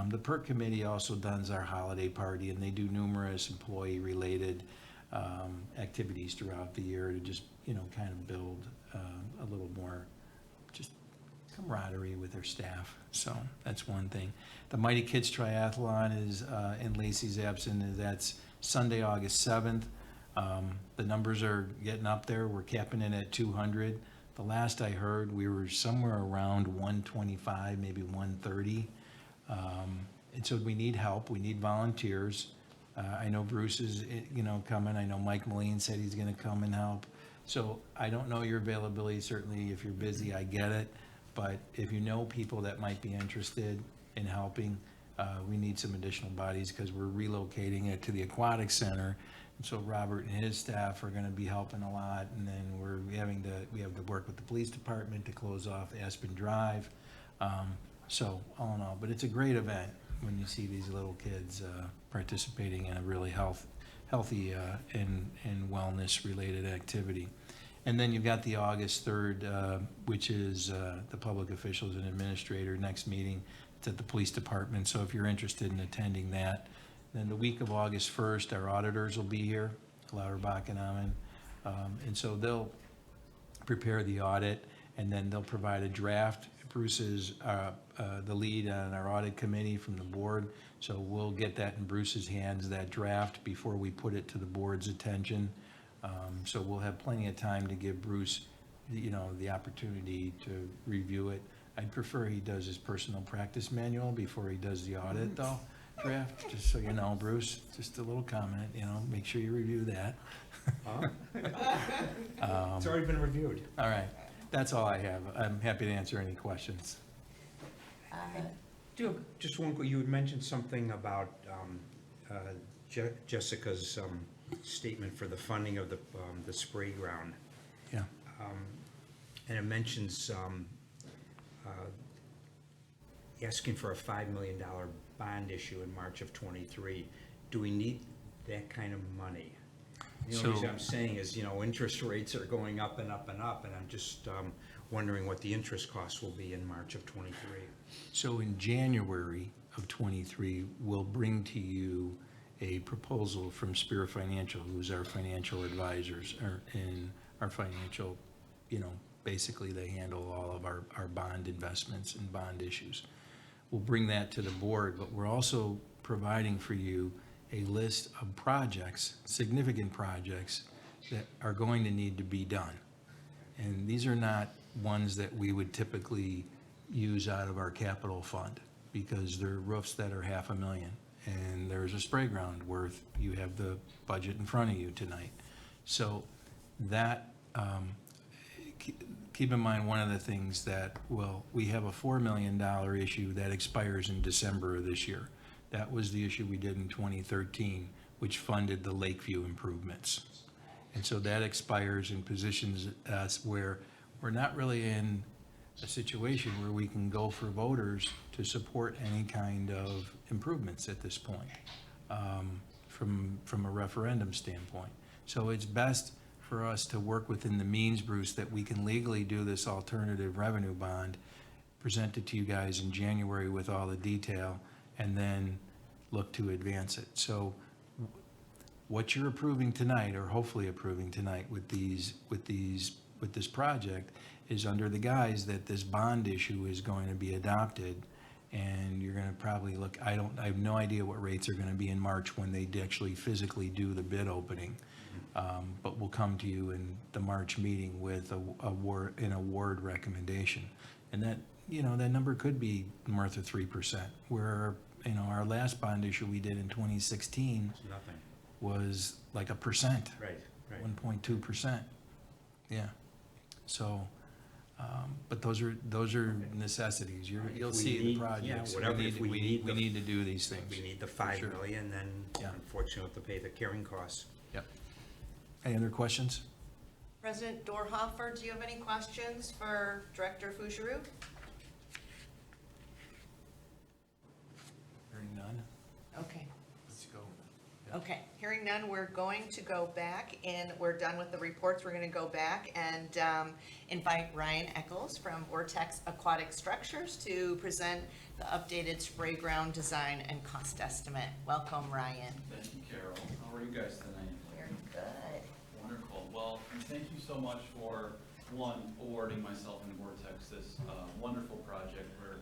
S1: The PERC committee also does our holiday party, and they do numerous employee-related activities throughout the year to just, you know, kind of build a little more just camaraderie with their staff. So that's one thing. The Mighty Kids Triathlon is, in Lacey's absence, that's Sunday, August 7th. The numbers are getting up there. We're capping it at 200. The last I heard, we were somewhere around 125, maybe 130. And so we need help. We need volunteers. I know Bruce is, you know, coming. I know Mike Moline said he's going to come and help. So I don't know your availability. Certainly, if you're busy, I get it. But if you know people that might be interested in helping, we need some additional bodies because we're relocating it to the Aquatic Center. And so Robert and his staff are going to be helping a lot. And then we have to work with the police department to close off Aspen Drive. So all in all, but it's a great event when you see these little kids participating in a really healthy and wellness-related activity. And then you've got the August 3rd, which is the public officials and administrator next meeting. It's at the police department, so if you're interested in attending that. Then the week of August 1st, our auditors will be here, Lauterbach and Amen. And so they'll prepare the audit, and then they'll provide a draft. Bruce is the lead on our audit committee from the board, so we'll get that in Bruce's hands, that draft, before we put it to the board's attention. So we'll have plenty of time to give Bruce, you know, the opportunity to review it. I'd prefer he does his personal practice manual before he does the audit, though, draft, just so you know, Bruce, just a little comment, you know, make sure you review that.
S2: It's already been reviewed.
S1: All right. That's all I have. I'm happy to answer any questions.
S2: Just one, you had mentioned something about Jessica's statement for the funding of the spray ground.
S1: Yeah.
S2: And it mentions asking for a $5 million bond issue in March of '23. Do we need that kind of money? The only reason I'm saying is, you know, interest rates are going up and up and up, and I'm just wondering what the interest costs will be in March of '23.
S1: So in January of '23, we'll bring to you a proposal from Spirit Financial, who's our financial advisors, and our financial, basically they handle all of our bond investments and bond issues. We'll bring that to the board, but we're also providing for you a list of projects, significant projects, that are going to need to be done. And these are not ones that we would typically use out of our capital fund, because they're roofs that are $500,000, and there's a spray ground worth, you have the budget in front of you tonight. So that, keep in mind, one of the things that, we have a $4 million issue that expires in December of this year. That was the issue we did in 2013, which funded the Lakeview improvements. And so that expires and positions us where we're not really in a situation where we can go for voters to support any kind of improvements at this point, from a referendum standpoint. So it's best for us to work within the means, Bruce, that we can legally do this alternative revenue bond, present it to you guys in January with all the detail, and then look to advance it. So what you're approving tonight, or hopefully approving tonight with this project, is under the guise that this bond issue is going to be adopted, and you're gonna probably look, I have no idea what rates are gonna be in March when they actually physically do the bid opening. But we'll come to you in the March meeting with an award recommendation. And that, that number could be north of 3%, where, our last bond issue we did in 2016
S2: Nothing.
S1: was like 1%.
S2: Right, right.
S1: 1.2%. Yeah. So, but those are necessities. You'll
S2: If we
S1: see the
S2: need-
S1: projects.
S2: yeah, whatever, if we need
S1: We
S2: the-
S1: need to do these things.
S2: We need the
S1: for
S2: 5
S1: sure.
S2: million, then
S1: Yeah.
S2: unfortunately we'll have to pay the carrying costs.
S1: Yep. Any other questions?
S4: President Dorhoeffer, do you have any questions for Director Fougeroux?
S1: Hearing none?
S4: Okay.
S1: Let's go.
S4: Okay, hearing none, we're going to go back, and we're done with the reports. We're gonna go back and invite Ryan Eccles from Vortex Aquatic Structures to present the updated spray ground design and cost estimate. Welcome, Ryan.
S15: Thank you, Carol. How are you guys tonight?
S4: Very good.
S15: Wonderful. Well, and thank you so much for, one, awarding myself and Vortex this wonderful project. We're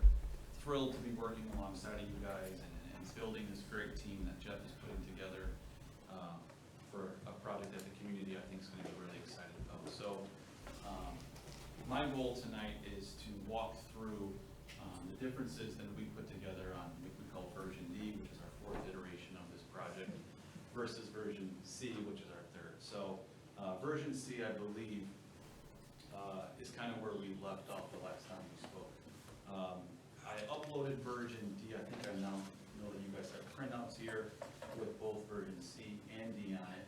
S15: thrilled to be working alongside of you guys and building this great team that Jeff is putting together for a project that the community, I think, is going to be really excited about. So my goal tonight is to walk through the differences that we put together on what we call version D, which is our 4th iteration of this project, versus version C, which is our 3rd. So version C, I believe, is kind of where we left off the last time we spoke. I uploaded version D. I think I now know that you guys have printouts here with both version C and D on it.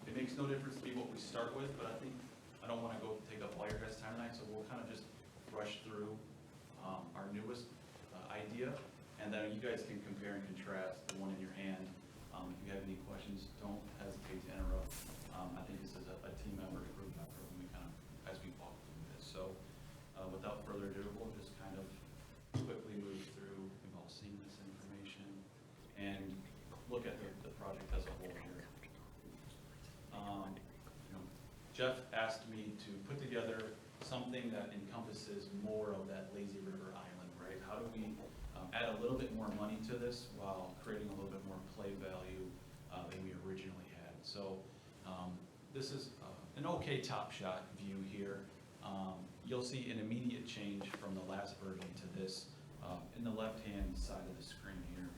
S15: It makes no difference to me what we start with, but I don't want to go take up all your guys' time tonight, so we'll kind of just rush through our newest idea, and then you guys can compare and contrast the one in your hand. If you have any questions, don't hesitate to interrupt. I think this is a team member group effort when we kind of, as we walk through this. So without further ado, we'll just kind of quickly move through. We've all seen this information and look at the project as a whole here. Jeff asked me to put together something that encompasses more of that lazy river island, right? How do we add a little bit more money to this while creating a little bit more play value than we originally had? So this is an okay top shot view here. You'll see an immediate change from the last version to this in the left-hand side of the screen here.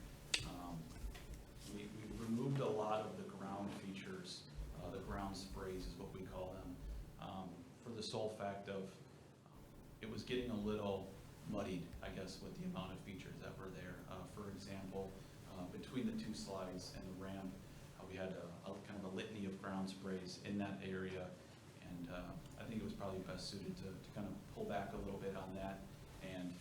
S15: We removed a lot of the ground features, the ground sprays is what we call them, for the sole fact of it was getting a little muddied, I guess, with the amount of features that were there. For example, between the 2 slides and the ramp, we had a kind of a litany of ground sprays in that area, and I think it was probably best suited to kind of pull back a little bit on that and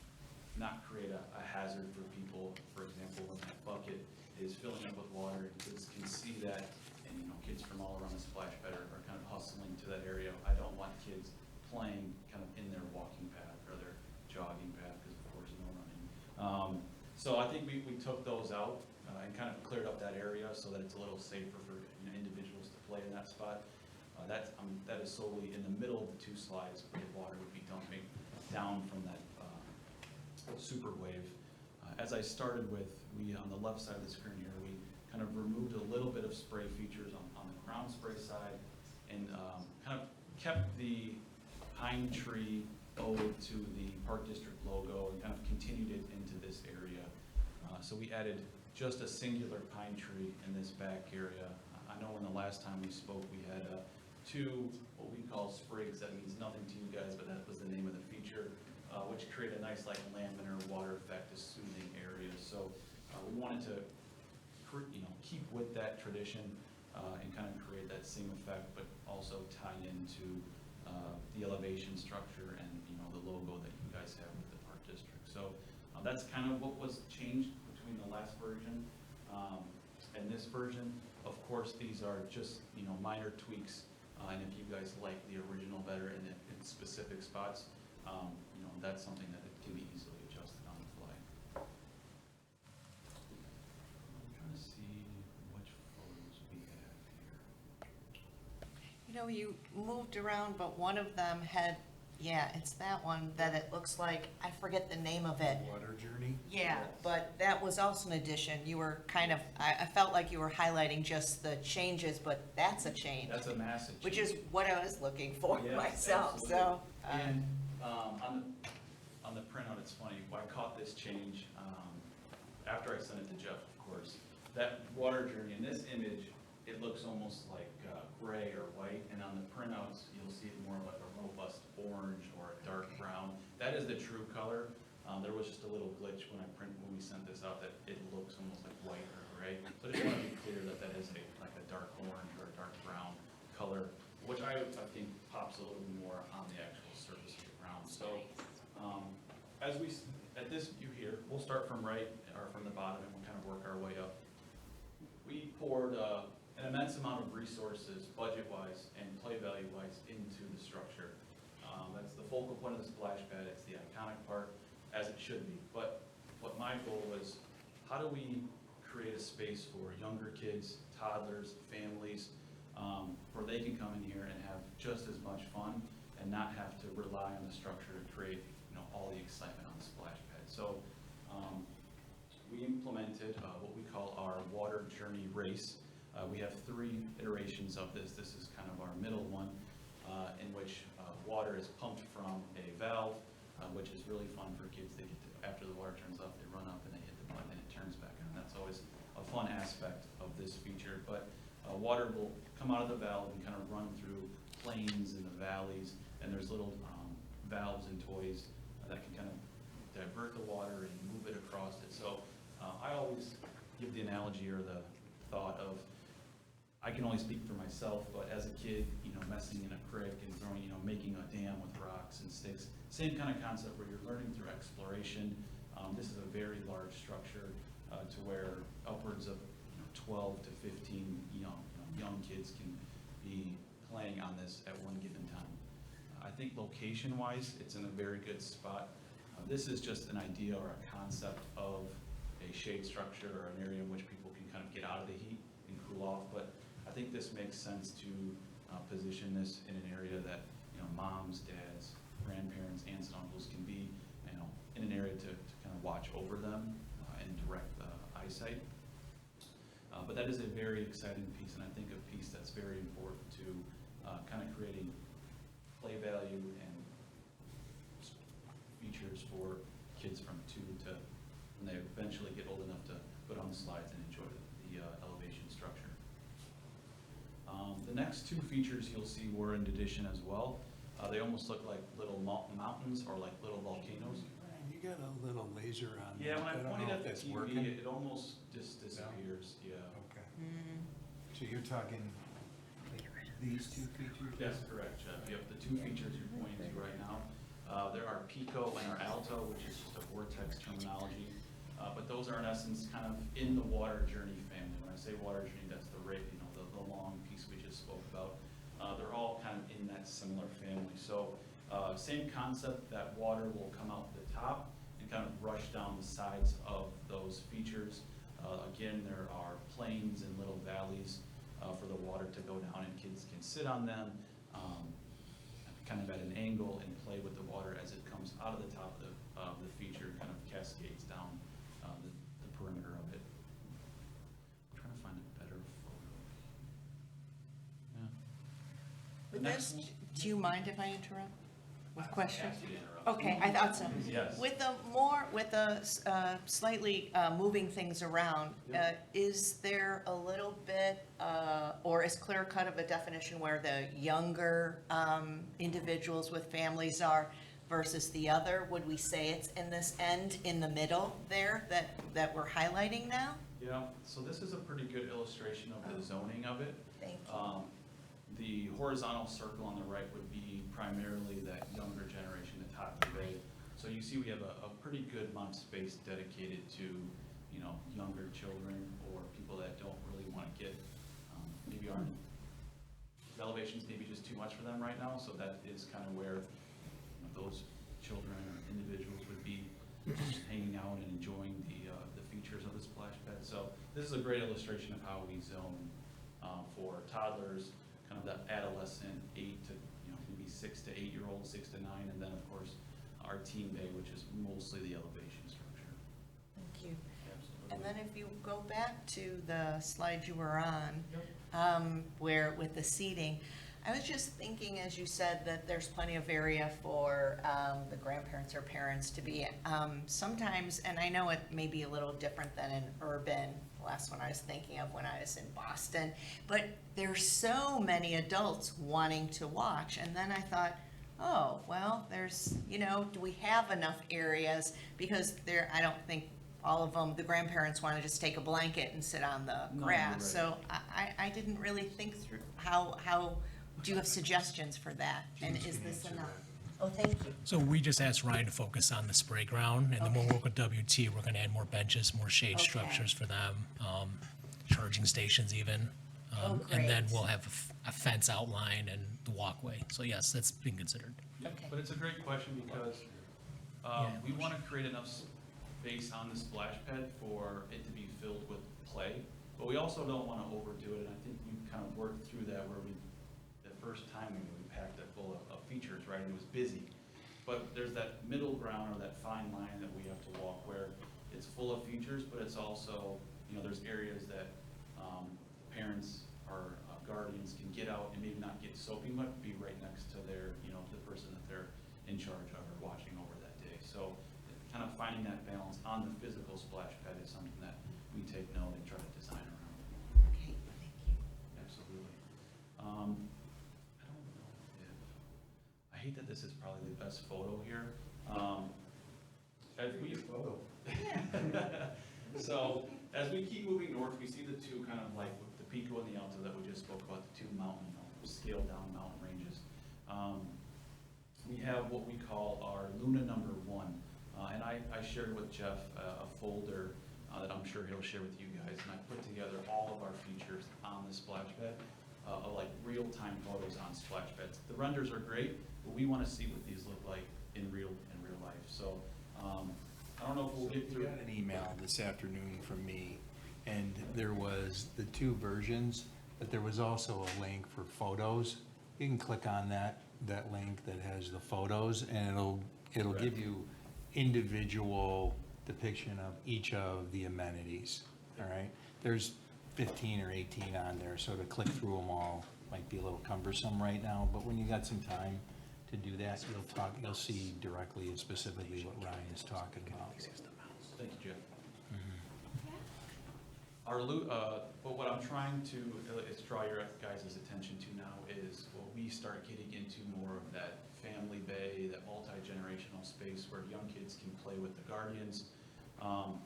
S15: not create a hazard for people. For example, when that bucket is filling up with water, and kids can see that, and kids from all around the splash pad are kind of hustling to that area. I don't want kids playing kind of in their walking path or their jogging path, because of course no running. So I think we took those out and kind of cleared up that area so that it's a little safer for individuals to play in that spot. That is solely in the middle of the two slides where the water would be dumping down from that super wave. As I started with, we, on the left side of the screen here, we kind of removed a little bit of spray features on the ground spray side and kind of kept the pine tree ode to the Park District logo and kind of continued it into this area. So we added just a singular pine tree in this back area. I know when the last time we spoke, we had two, what we call sprigs. That means nothing to you guys, but that was the name of the feature, which create a nice like laminar water effect, a soothing area. So we wanted to keep with that tradition and kind of create that same effect, but also tie into the elevation structure and the logo that you guys have with the Park District. So that's kind of what was changed between the last version and this version. Of course, these are just minor tweaks, and if you guys like the original better in specific spots, that's something that it can be easily adjusted on the fly. I'm trying to see which photos we have here.
S4: You moved around, but one of them had, yeah, it's that one that it looks like, I forget the name of it.
S1: Water journey?
S4: Yeah, but that was also an addition. You were kind of, I felt like you were highlighting just the changes, but that's a change.
S15: That's a massive change.
S4: Which is what I was looking for
S15: Yes,
S4: myself,
S15: absolutely.
S4: so.
S15: And on the printout, it's funny, I caught this change after I sent it to Jeff, of course. That water journey, in this image, it looks almost like gray or white, and on the printouts, you'll see it more like a robust orange or a dark brown. That is the true color. There was just a little glitch when we sent this out that it looks almost like white or gray. So I just want to be clear that that is like a dark orange or a dark brown color, which I think pops a little more on the actual surface of the ground. So at this view here, we'll start from right or from the bottom and we'll kind of work our way up. We poured an immense amount of resources, budget-wise and play value-wise, into the structure. That's the focal point of the splash pad. It's the iconic part, as it should be. But what my goal was, how do we create a space for younger kids, toddlers, families, where they can come in here and have just as much fun and not have to rely on the structure to create all the excitement on the splash pad. So we implemented what we call our water journey race. We have 3 iterations of this. This is kind of our middle one, in which water is pumped from a valve, which is really fun for kids. They get to, after the water turns off, they run up and they hit the button and it turns back on. That's always a fun aspect of this feature. But water will come out of the valve and kind of run through plains and the valleys, and there's little valves and toys that can kind of divert the water and move it across it. So I always give the analogy or the thought of, I can only speak for myself, but as a kid, messing in a creek and throwing, making a dam with rocks and sticks, same kind of concept where you're learning through exploration. This is a very large structure to where upwards of 12 to 15 young kids can be playing on this at one given time. I think location-wise, it's in a very good spot. This is just an idea or a concept of a shade structure or an area in which people can kind of get out of the heat and cool off, but I think this makes sense to position this in an area that moms, dads, grandparents, aunts and uncles can be in an area to kind of watch over them and direct the eyesight. But that is a very exciting piece, and I think a piece that's very important to kind of creating play value and features for kids from 2 to when they eventually get old enough to put on the slides and enjoy the elevation structure. The next 2 features you'll see were in addition as well. They almost look like little mountains or like little volcanoes.
S1: You got a little laser on
S15: Yeah,
S1: that.
S15: when I
S1: don't
S15: pointed
S1: know
S15: at
S1: if
S15: the
S1: that's
S15: TV,
S1: working.
S15: it almost just disappears, yeah.
S1: Okay. So you're talking these 2 features?
S15: That's correct, Jeff. Yep, the 2 features you're pointing to right now. There are Pico and our Alto, which is just a vortex terminology. But those are in essence kind of in the water journey family. When I say water journey, that's the long piece we just spoke about. They're all kind of in that similar family. So same concept, that water will come out the top and kind of rush down the sides of those features. Again, there are plains and little valleys for the water to go down, and kids can sit on them, kind of at an angle, and play with the water as it comes out of the top of the feature, kind of cascades down the perimeter of it. I'm trying to find a better photo. Yeah. The
S4: With
S15: next
S4: this,
S15: one-
S4: do you mind if I interrupt with questions?
S15: Happy to interrupt.
S4: Okay, I thought so.
S15: Yes.
S4: With the slightly moving things around, is there a little bit, or as clear cut of a definition where the younger individuals with families are versus the other? Would we say it's in this end, in the middle there, that we're highlighting now?
S15: Yeah, so this is a pretty good illustration of the zoning of it.
S4: Thank you.
S15: The horizontal circle on the right would be primarily that younger generation, the toddler grade. So you see we have a pretty good amount of space dedicated to, you know, younger children or people that don't really want to get, maybe aren't, the elevation's maybe just too much for them right now, so that is kind of where, you know, those children or individuals would be just hanging out and enjoying the features of the splash pad. So this is a great illustration of how we zone for toddlers, kind of that adolescent 8 to, you know, maybe 6 to 8 year old, 6 to 9, and then of course our teen bay, which is mostly the elevation structure.
S4: Thank you.
S15: Absolutely.
S4: And then if you go back to the slide you were on, where with the seating, I was just thinking, as you said, that there's plenty of area for the grandparents or parents to be sometimes, and I know it may be a little different than an urban, the last one I was thinking of when I was in Boston, but there's so many adults wanting to watch, and then I thought, oh, well, there's, you know, do we have enough areas? Because there, I don't think all of them, the grandparents want to just take a blanket and sit on the
S15: No,
S4: grass.
S15: you're right.
S4: So I didn't really think through how, do you have suggestions for that? And
S1: James
S4: is
S1: can
S4: this
S1: answer
S4: enough?
S1: that.
S4: Oh, thank you.
S7: So we just asked Ryan to focus on the spray ground, and then we'll work with WT. We're gonna add more benches, more shade
S4: Okay.
S7: structures for them, charging stations even. And then
S4: great.
S7: we'll have a fence outline and the walkway. So yes, that's being considered.
S15: Yeah,
S4: Okay.
S15: but it's a great question because we want to create enough space on the splash pad for it to be filled with play, but we also don't want to overdo it, and I think we kind of worked through that where the first time we packed it full of features, right, and it was busy. But there's that middle ground or that fine line that we have to walk where it's full of features, but it's also, you know, there's areas that parents or guardians can get out and maybe not get soaking wet, be right next to their, you know, the person that they're in charge of or watching over that day. So kind of finding that balance on the physical splash pad is something that we take note and try to design around.
S4: Okay, thank you.
S15: Absolutely. I don't know if, I hate that this is probably the best photo here. As we, so as we keep moving north, we see the two kind of like the Pico and the Alto that we just spoke about, the two mountain, scaled down mountain ranges. We have what we call our Luna number 1. And I shared with Jeff a folder that I'm sure he'll share with you guys. And I put together all of our features on the splash pad, like real-time photos on splash pads. The renders are great, but we want to see what these look like in real life. So I don't know if we'll get
S1: You
S15: through.
S1: got an email this afternoon from me, and there was the 2 versions, but there was also a link for photos. You can click on that link that has the photos, and it'll give you individual depiction of each of the amenities, all right? There's 15 or 18 on there, so to click through them all might be a little cumbersome right now, but when you got some time to do that, you'll see directly and specifically what Ryan's talking about.
S15: Thank you, Jeff. But what I'm trying to is draw your guys' attention to now is when we start getting into more of that family bay, that multi-generational space where young kids can play with the guardians.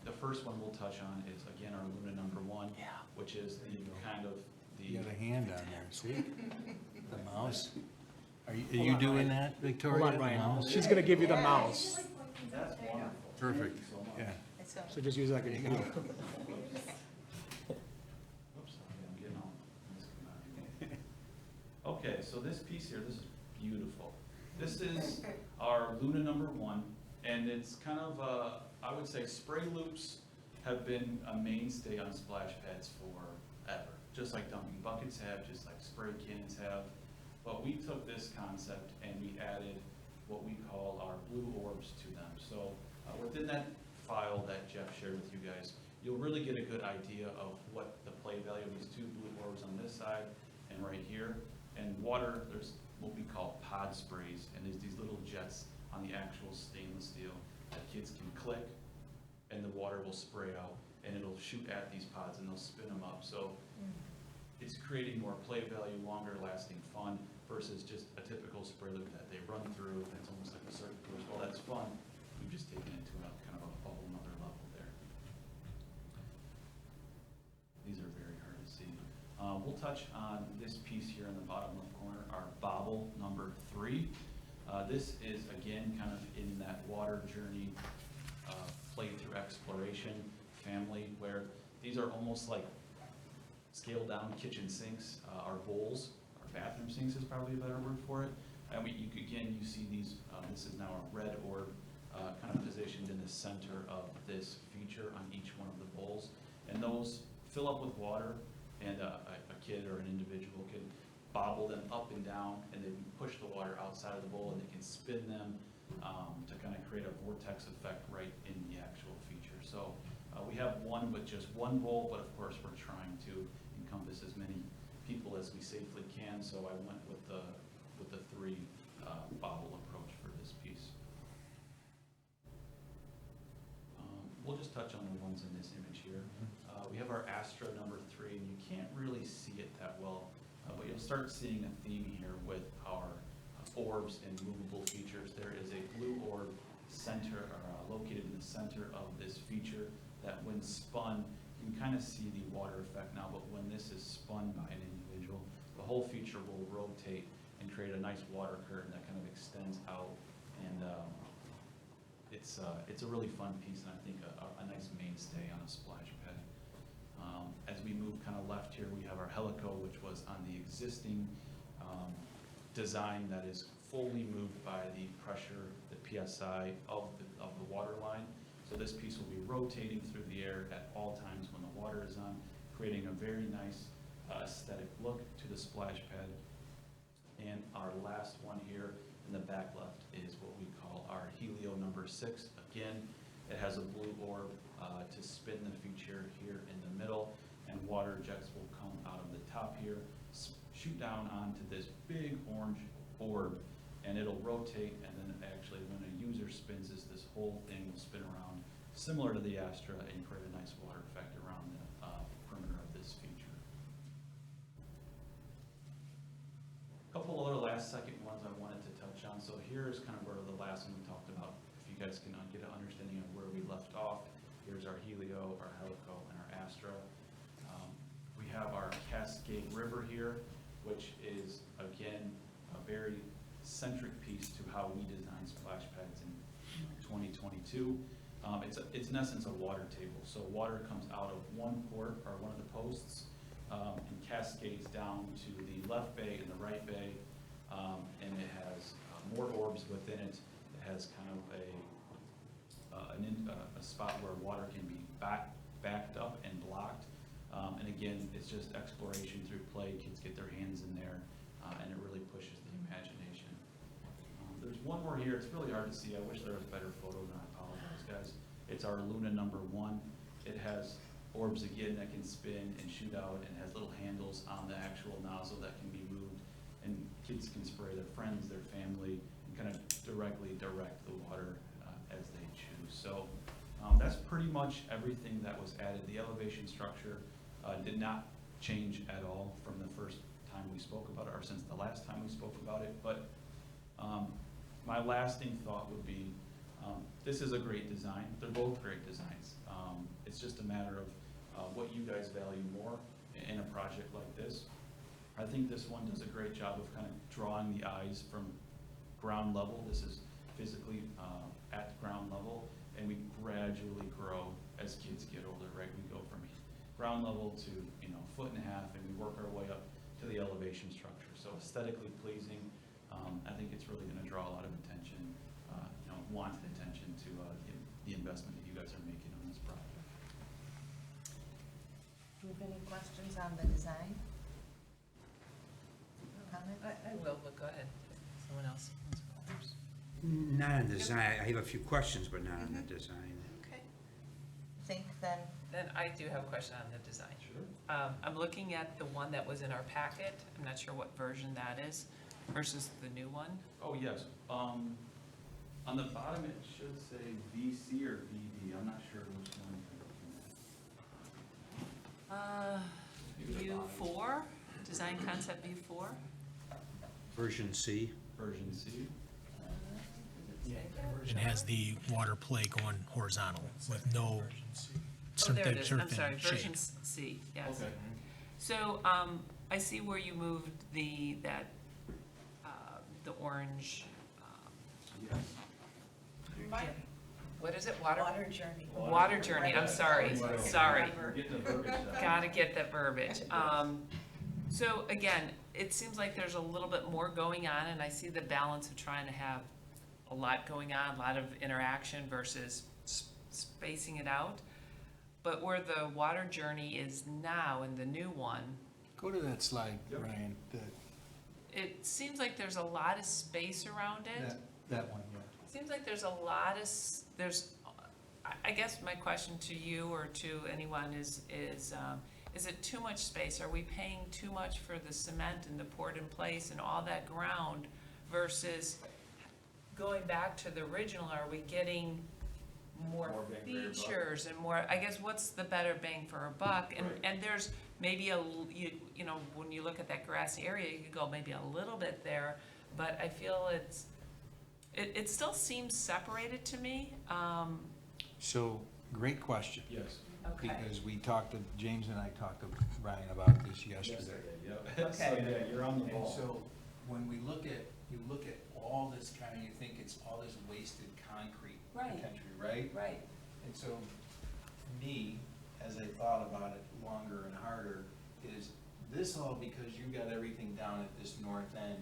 S15: The first one we'll touch on is, again, our Luna number 1, which is the kind of
S1: You
S15: the,
S1: got a hand on there, see? The mouse. Are you doing that, Victoria?
S11: Hold on,
S1: The
S11: Ryan.
S1: mouse?
S11: She's gonna give you the mouse.
S15: that's wonderful.
S1: Perfect,
S15: Thank you so much.
S1: yeah.
S11: So just use that.
S15: Oops, I'm getting all this. Okay, so this piece here, this is beautiful. This is our Luna number 1, and it's kind of, I would say spray loops have been a mainstay on splash pads forever. just like dumping buckets have, just like spray cannons have. But we took this concept and we added what we call our blue orbs to them. So within that file that Jeff shared with you guys, you'll really get a good idea of what the play value of these two blue orbs on this side and right here. And water, there's what we call pod sprays, and there's these little jets on the actual stainless steel that kids can click, and the water will spray out, and it'll shoot at these pods, and they'll spin them up. So it's creating more play value, longer lasting fun, versus just a typical spray loop that they run through, and it's almost like a circuit course. Well, that's fun. We've just taken it to a kind of a whole nother level there. These are very hard to see. We'll touch on this piece here in the bottom left corner, our bobble number 3. This is, again, kind of in that water journey, play through exploration family, where these are almost like scaled down kitchen sinks. Our bowls, our bathroom sinks is probably a better word for it. And you see these, this is now a red orb kind of positioned in the center of this feature on each one of the bowls. And those fill up with water, and a kid or an individual can bobble them up and down, and they can push the water outside of the bowl, and they can spin them to kind of create a vortex effect right in the actual feature. So we have one with just one bowl, but of course we're trying to encompass as many people as we safely can. So I went with the 3 bobble approach for this piece. We'll just touch on the ones in this image here. We have our Astra number 3, and you can't really see it that well, but you'll start seeing a theme here with our orbs and movable features. There is a blue orb located in the center of this feature that when spun, you can kind of see the water effect now, but when this is spun by an individual, the whole feature will rotate and create a nice water curtain that kind of extends out, and it's a really fun piece, and I think a nice mainstay on a splash pad. As we move kind of left here, we have our helico, which was on the existing design that is fully moved by the pressure, the PSI of the water line. So this piece will be rotating through the air at all times when the water is on, creating a very nice aesthetic look to the splash pad. And our last one here in the back left is what we call our Helio number 6. Again, it has a blue orb to spin the feature here in the middle, and water jets will come out of the top here, shoot down onto this big orange orb, and it'll rotate, and then actually when a user spins this whole thing will spin around, similar to the Astra, and create a nice water effect around the perimeter of this feature. A couple other last second ones I wanted to touch on. So here's kind of where the last one we talked about. If you guys can get an understanding of where we left off, here's our Helio, our Helico, and our Astra. We have our Cascade River here, which is, again, a very centric piece to how we design splash pads in 2022. It's in essence a water table. So water comes out of one port, or one of the posts, and cascades down to the left bay and the right bay, and it has more orbs within it. It has kind of a spot where water can be backed up and blocked. And again, it's just exploration through play. Kids get their hands in there, and it really pushes the imagination. There's one more here. It's really hard to see. I wish there was a better photo, and I apologize, guys. It's our Luna number 1. It has orbs again that can spin and shoot out, and has little handles on the actual nozzle that can be moved, and kids can spray their friends, their family, and kind of directly direct the water as they choose. So that's pretty much everything that was added. The elevation structure did not change at all from the first time we spoke about it, or since the last time we spoke about it. But my lasting thought would be, this is a great design. They're both great designs. It's just a matter of what you guys value more in a project like this. I think this one does a great job of kind of drawing the eyes from ground level. This is physically at ground level, and we gradually grow as kids get older, right? We go from ground level to 1.5 feet, and we work our way up to the elevation structure. So aesthetically pleasing. I think it's really going to draw a lot of attention, wanted attention to the investment that you guys are making on this project.
S13: you have any questions on the design? Comment? I will, but go ahead. Someone else wants to go first.
S2: Not on design, I have a few questions, but not on the design.
S13: Okay. Think then. Then I do have a question on the design. Sure. I'm looking at the one that was in our packet. I'm not sure what version that is versus the new one.
S15: Oh, yes. On the bottom, it should say VC or VD. I'm not sure which one you're looking at.
S13: View 4, design concept view 4.
S2: Version C.
S15: Version C.
S7: It has the water play going horizontal with no
S13: Oh, there it is. I'm
S7: surfing
S13: sorry, version
S7: shade.
S13: C, yes.
S15: Okay.
S13: So, I see where you moved the orange,
S15: Yes.
S13: what is it, water?
S4: Water journey.
S13: Water journey, I'm sorry, sorry.
S15: We're getting the verbiage down.
S13: Gotta get that verbiage. So again, it seems like there's a little bit more going on, and I see the balance of trying to have a lot going on, a lot of interaction versus spacing it out. But where the water journey is now in the new one,
S1: Go to that slide,
S15: Yep.
S1: Ryan,
S13: it seems like there's a lot of space around it.
S1: that one, yeah.
S13: Seems like there's a lot of, I guess my question to you or to anyone is it too much space? Are we paying too much for the cement and the poured in place and all that ground versus going back to the original, are we getting more
S15: More bang for your buck.
S13: features and more, I guess, what's the better bang for our buck?
S15: Right.
S13: And there's maybe you know, when you look at that grassy area, you could go maybe a little bit there, but I feel it still seems separated to me.
S1: So, great question.
S15: Yes.
S13: Okay.
S1: Because James and I talked to Ryan about this yesterday.
S15: Yep.
S13: Okay.
S15: So, yeah, you're on the
S1: And
S15: ball.
S1: so, when you look at all this you think it's all this wasted concrete
S13: Right.
S1: potentially, right?
S13: Right.
S1: And so, for me, as I thought about it longer and harder, is this all because you got everything down at this north end,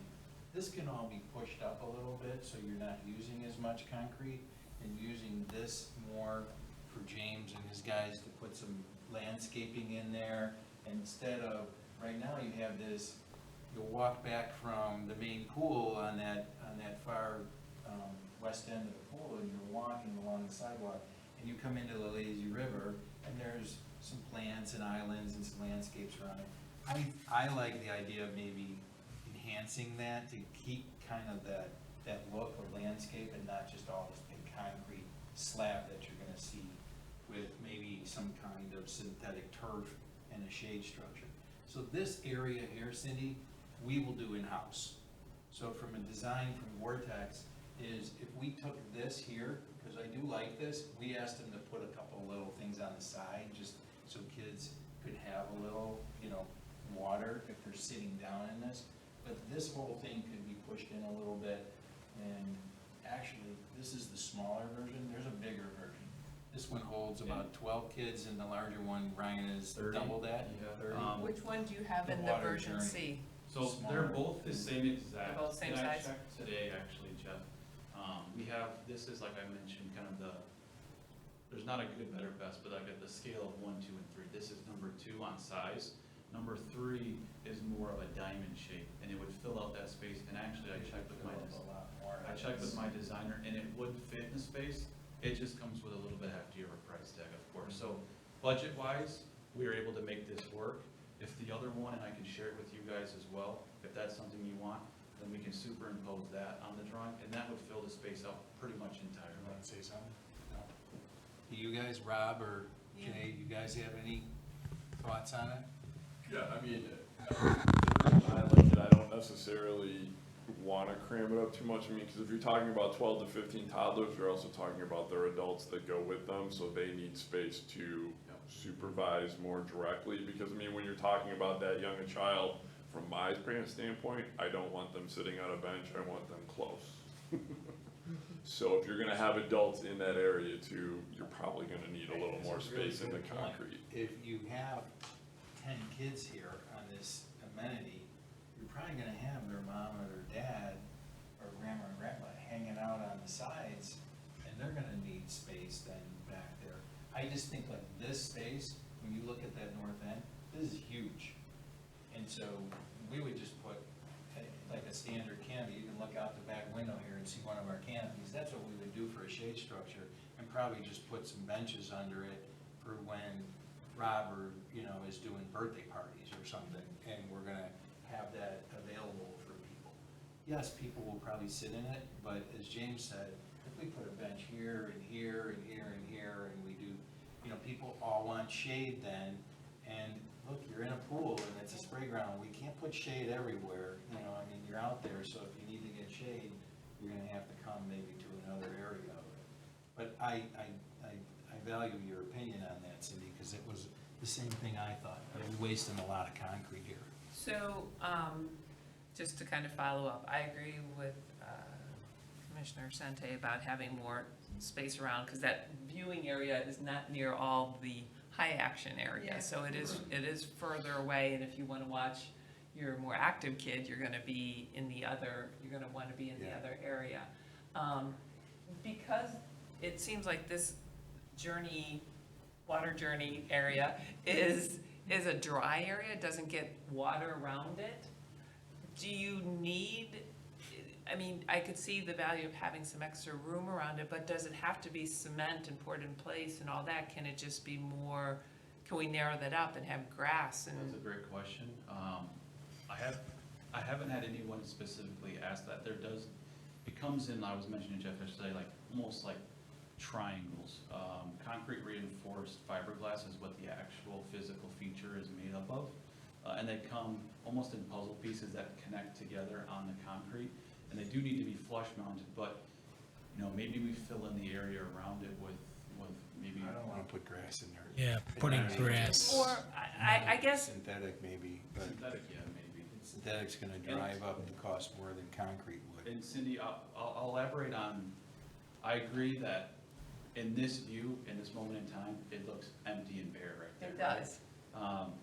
S1: this can all be pushed up a little bit, so you're not using as much concrete, and using this more for James and his guys to put some landscaping in there, instead of, right now you have this, you'll walk back from the main pool on that far, west end of the pool, and you're walking along the sidewalk, and you come into the lazy river, and there's some plants and islands and some landscapes around it. I like the idea of maybe enhancing that to keep kind of that look of landscape and not just all this big concrete slab that you're gonna see with maybe some kind of synthetic turf and a shade structure. So this area here, Cindy, we will do in-house. So from a design from Vortex is if we took this here, because I do like this, we asked them to put a couple of little things on the side, just so kids could have a little, water if they're sitting down in this. But this whole thing could be pushed in a little bit, and actually, this is the smaller version, there's a bigger version. This one holds about 12 kids, and the larger one, Ryan, is
S15: 30.
S1: double that.
S15: Yeah.
S1: 30.
S13: Which one do you have
S1: The
S13: in the
S1: water
S13: version
S1: journey.
S13: C?
S15: So they're both the same exact.
S13: They're both same
S15: and I
S13: size?
S15: checked today, actually, Jeff. We have, this is like I mentioned, kind of there's not a good, better, best, but like at the scale of 1, 2, and 3. This is number 2 on size. Number 3 is more of a diamond shape, and it would fill out that space. And actually, I checked with my designer, and it would fit in the space. It just comes with a little bit heftier of a price tag, of course. So budget-wise, we were able to make this work. If the other one, and I can share it with you guys as well, if that's something you want, then we can superimpose that on the drawing, and that would fill the space out pretty much entirely.
S1: Want to say something? No. Do you guys, Rob or Jay, you guys have any thoughts on it?
S10: Yeah, I mean, I like it, I don't necessarily wanna cram it up too much, because if you're talking about 12 to 15 toddlers, you're also talking about their adults that go with them, so they need space to supervise more directly, because when you're talking about that young a child, from my standpoint, I don't want them sitting on a bench, I want them close. So if you're gonna have adults in that area too, you're probably gonna need a little more space in the concrete.
S1: If you have 10 kids here on this amenity, you're probably gonna have their mom or their dad or grandma and grandpa hanging out on the sides, and they're gonna need space then back there. I just think like this space, when you look at that north end,
S16: this is huge. And so we would just put like a standard canopy. You can look out the back window here and see one of our canopies. That's what we would do for a shade structure, and probably just put some benches under it for when Rob or, is doing birthday parties or something, and we're gonna have that available for people. Yes, people will probably sit in it, but as James said, if we put a bench here and here and here and here, and we do, people all want shade then, and look, you're in a pool and it's a spray ground, we can't put shade everywhere, you're out there, so if you need to get shade, you're gonna have to come maybe to another area of it. But I value your opinion on that, Cindy, because it was the same thing I thought. We're wasting a lot of concrete here.
S13: So, just to kind of follow up, I agree with Commissioner Sente about having more space around, because that viewing area is not near all the high-action area.
S3: Yeah.
S13: So it is further away, and if you want to watch your more active kid, you're going to be in the other, you're going to want to be in the other area. Because it seems like this water journey area is a dry area, it doesn't get water around it. Do you need, I could see the value of having some extra room around it, but does it have to be cement and poured in place and all that? Can it just be more, can we narrow that up and have grass and?
S15: That's a great question. I haven't had anyone specifically ask that. It comes in, I was mentioning Jeff yesterday, like almost like triangles. Concrete reinforced fiberglass is what the actual physical feature is made up of. And they come almost in puzzle pieces that connect together on the concrete. And they do need to be flush mounted, but maybe we fill in the area around it with maybe.
S1: I don't want to put grass in there.
S7: Yeah, putting grass.
S13: Or, I guess,
S1: Synthetic maybe, but
S15: Synthetic, yeah, maybe.
S1: synthetic's gonna drive up the cost more than concrete would.
S15: And Cindy, I'll elaborate on, I agree that in this view, in this moment in time, it looks empty and bare right there.
S13: it does.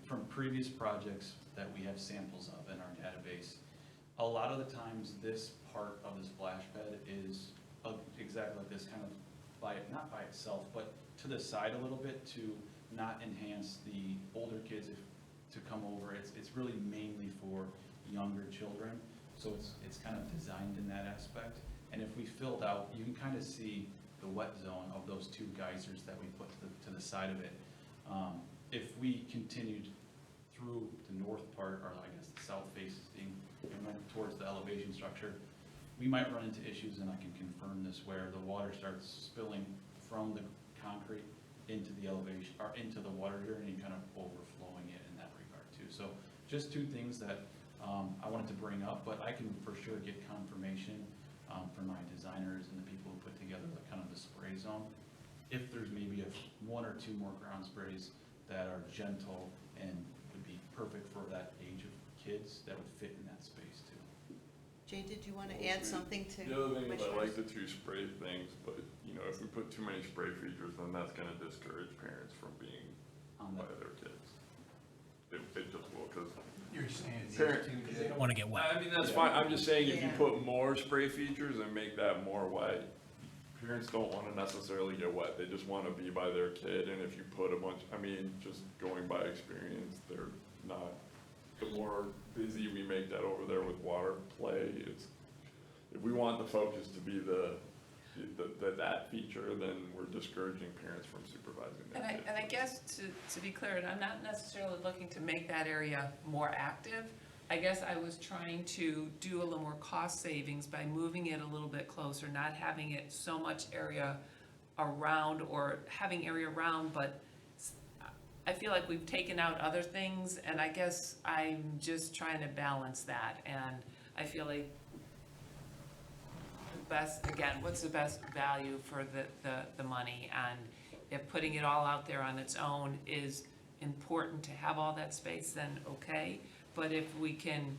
S15: From previous projects that we have samples of in our database, a lot of the times this part of the splash pad is exactly like this, kind of not by itself, but to the side a little bit to not enhance the older kids to come over. It's really mainly for younger children, so it's kind of designed in that aspect. And if we filled out, you can kind of see the wet zone of those two geysers that we put to the side of it. If we continued through the north part, or I guess the south facing, and went towards the elevation structure, we might run into issues, and I can confirm this, where the water starts spilling from the concrete into the elevation, or into the water journey, and kind of overflowing it in that regard too. So just two things that I wanted to bring up, but I can for sure get confirmation from my designers and the people who put together the kind of the spray zone. If there's maybe one or two more ground sprays that are gentle and would be perfect for that age of kids, that would fit in that space too.
S4: Jay, did you want to add something to?
S10: The other thing is I like
S4: Commissioners?
S10: the two spray things, but if we put too many spray features, then that's gonna discourage parents from being by their kids. It just will, cause.
S1: You're saying these
S10: Parent-
S1: two
S7: They don't want to get wet.
S10: I mean, that's fine, I'm just saying if you
S4: Yeah.
S10: put more spray features and make that more wet, parents don't wanna necessarily get wet, they just wanna be by their kid, and if you put a bunch, just going by experience, they're not, the more busy we make that over there with water play, if we want the focus to be that feature, then we're discouraging parents from supervising that.
S13: And I guess to be clear, and I'm not necessarily looking to make that area more active. I guess I was trying to do a little more cost savings by moving it a little bit closer, not having it so much area around, or having area around, but I feel like we've taken out other things, and I guess I'm just trying to balance that, and I feel like what's the best value for the money? And if putting it all out there on its own is important to have all that space, then okay. But if we can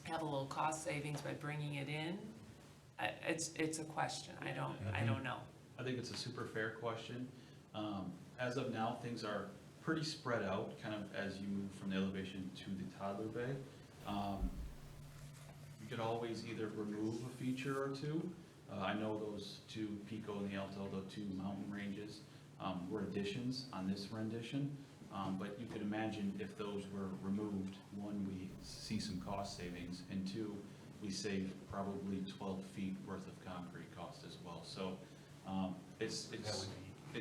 S13: have a little cost savings by bringing it in, it's a question. I don't know.
S15: I think it's a super fair question. As of now, things are pretty spread out, kind of as you move from the elevation to the toddler bay. You could always either remove a feature or two. I know those two, Pico and the Alto, the two mountain ranges, were additions on this rendition. But you could imagine if those were removed, one, we see some cost savings, and two, we save probably 12 feet worth of concrete cost as well. So it's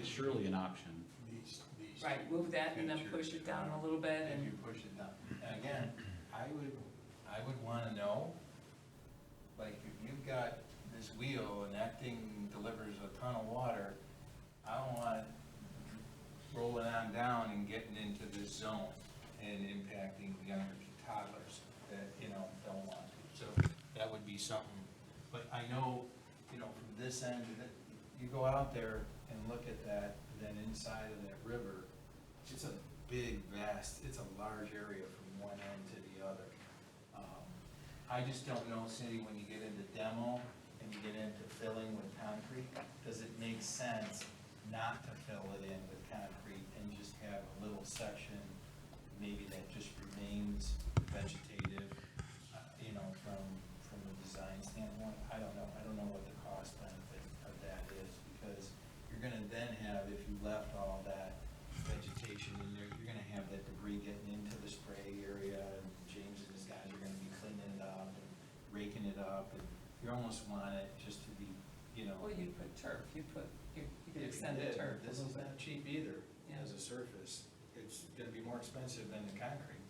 S15: surely an option.
S16: These
S13: Right, move that and then push it down a little bit
S16: If
S13: and,
S16: you push it down. And again, I would wanna know, like, if you've got this wheel and that thing delivers a ton of water, I don't want it rolling on down and getting into this zone and impacting younger toddlers that, don't want to. So that would be something, but I know, from this end, that you go out there and look at that, then inside of that river, it's a big, vast, it's a large area from one end to the other. I just don't know, Cindy, when you get into demo and you get into filling with concrete, does it make sense not to fill it in with concrete and just have a little section, maybe that just remains vegetative, from a design standpoint? I don't know. I don't know what the cost benefit of that is, because you're gonna then have, if you left all that vegetation in there, you're gonna have that debris getting into the spray area, and James and his guys are gonna be cleaning it up and raking it up, and you almost want it just to be,
S13: well, you'd put turf, you could
S16: if you
S13: extend the
S16: did,
S13: turf a
S16: this
S13: little
S16: is
S13: bit.
S16: not cheap either,
S13: Yeah.
S16: as a surface. It's gonna be more expensive than the concrete.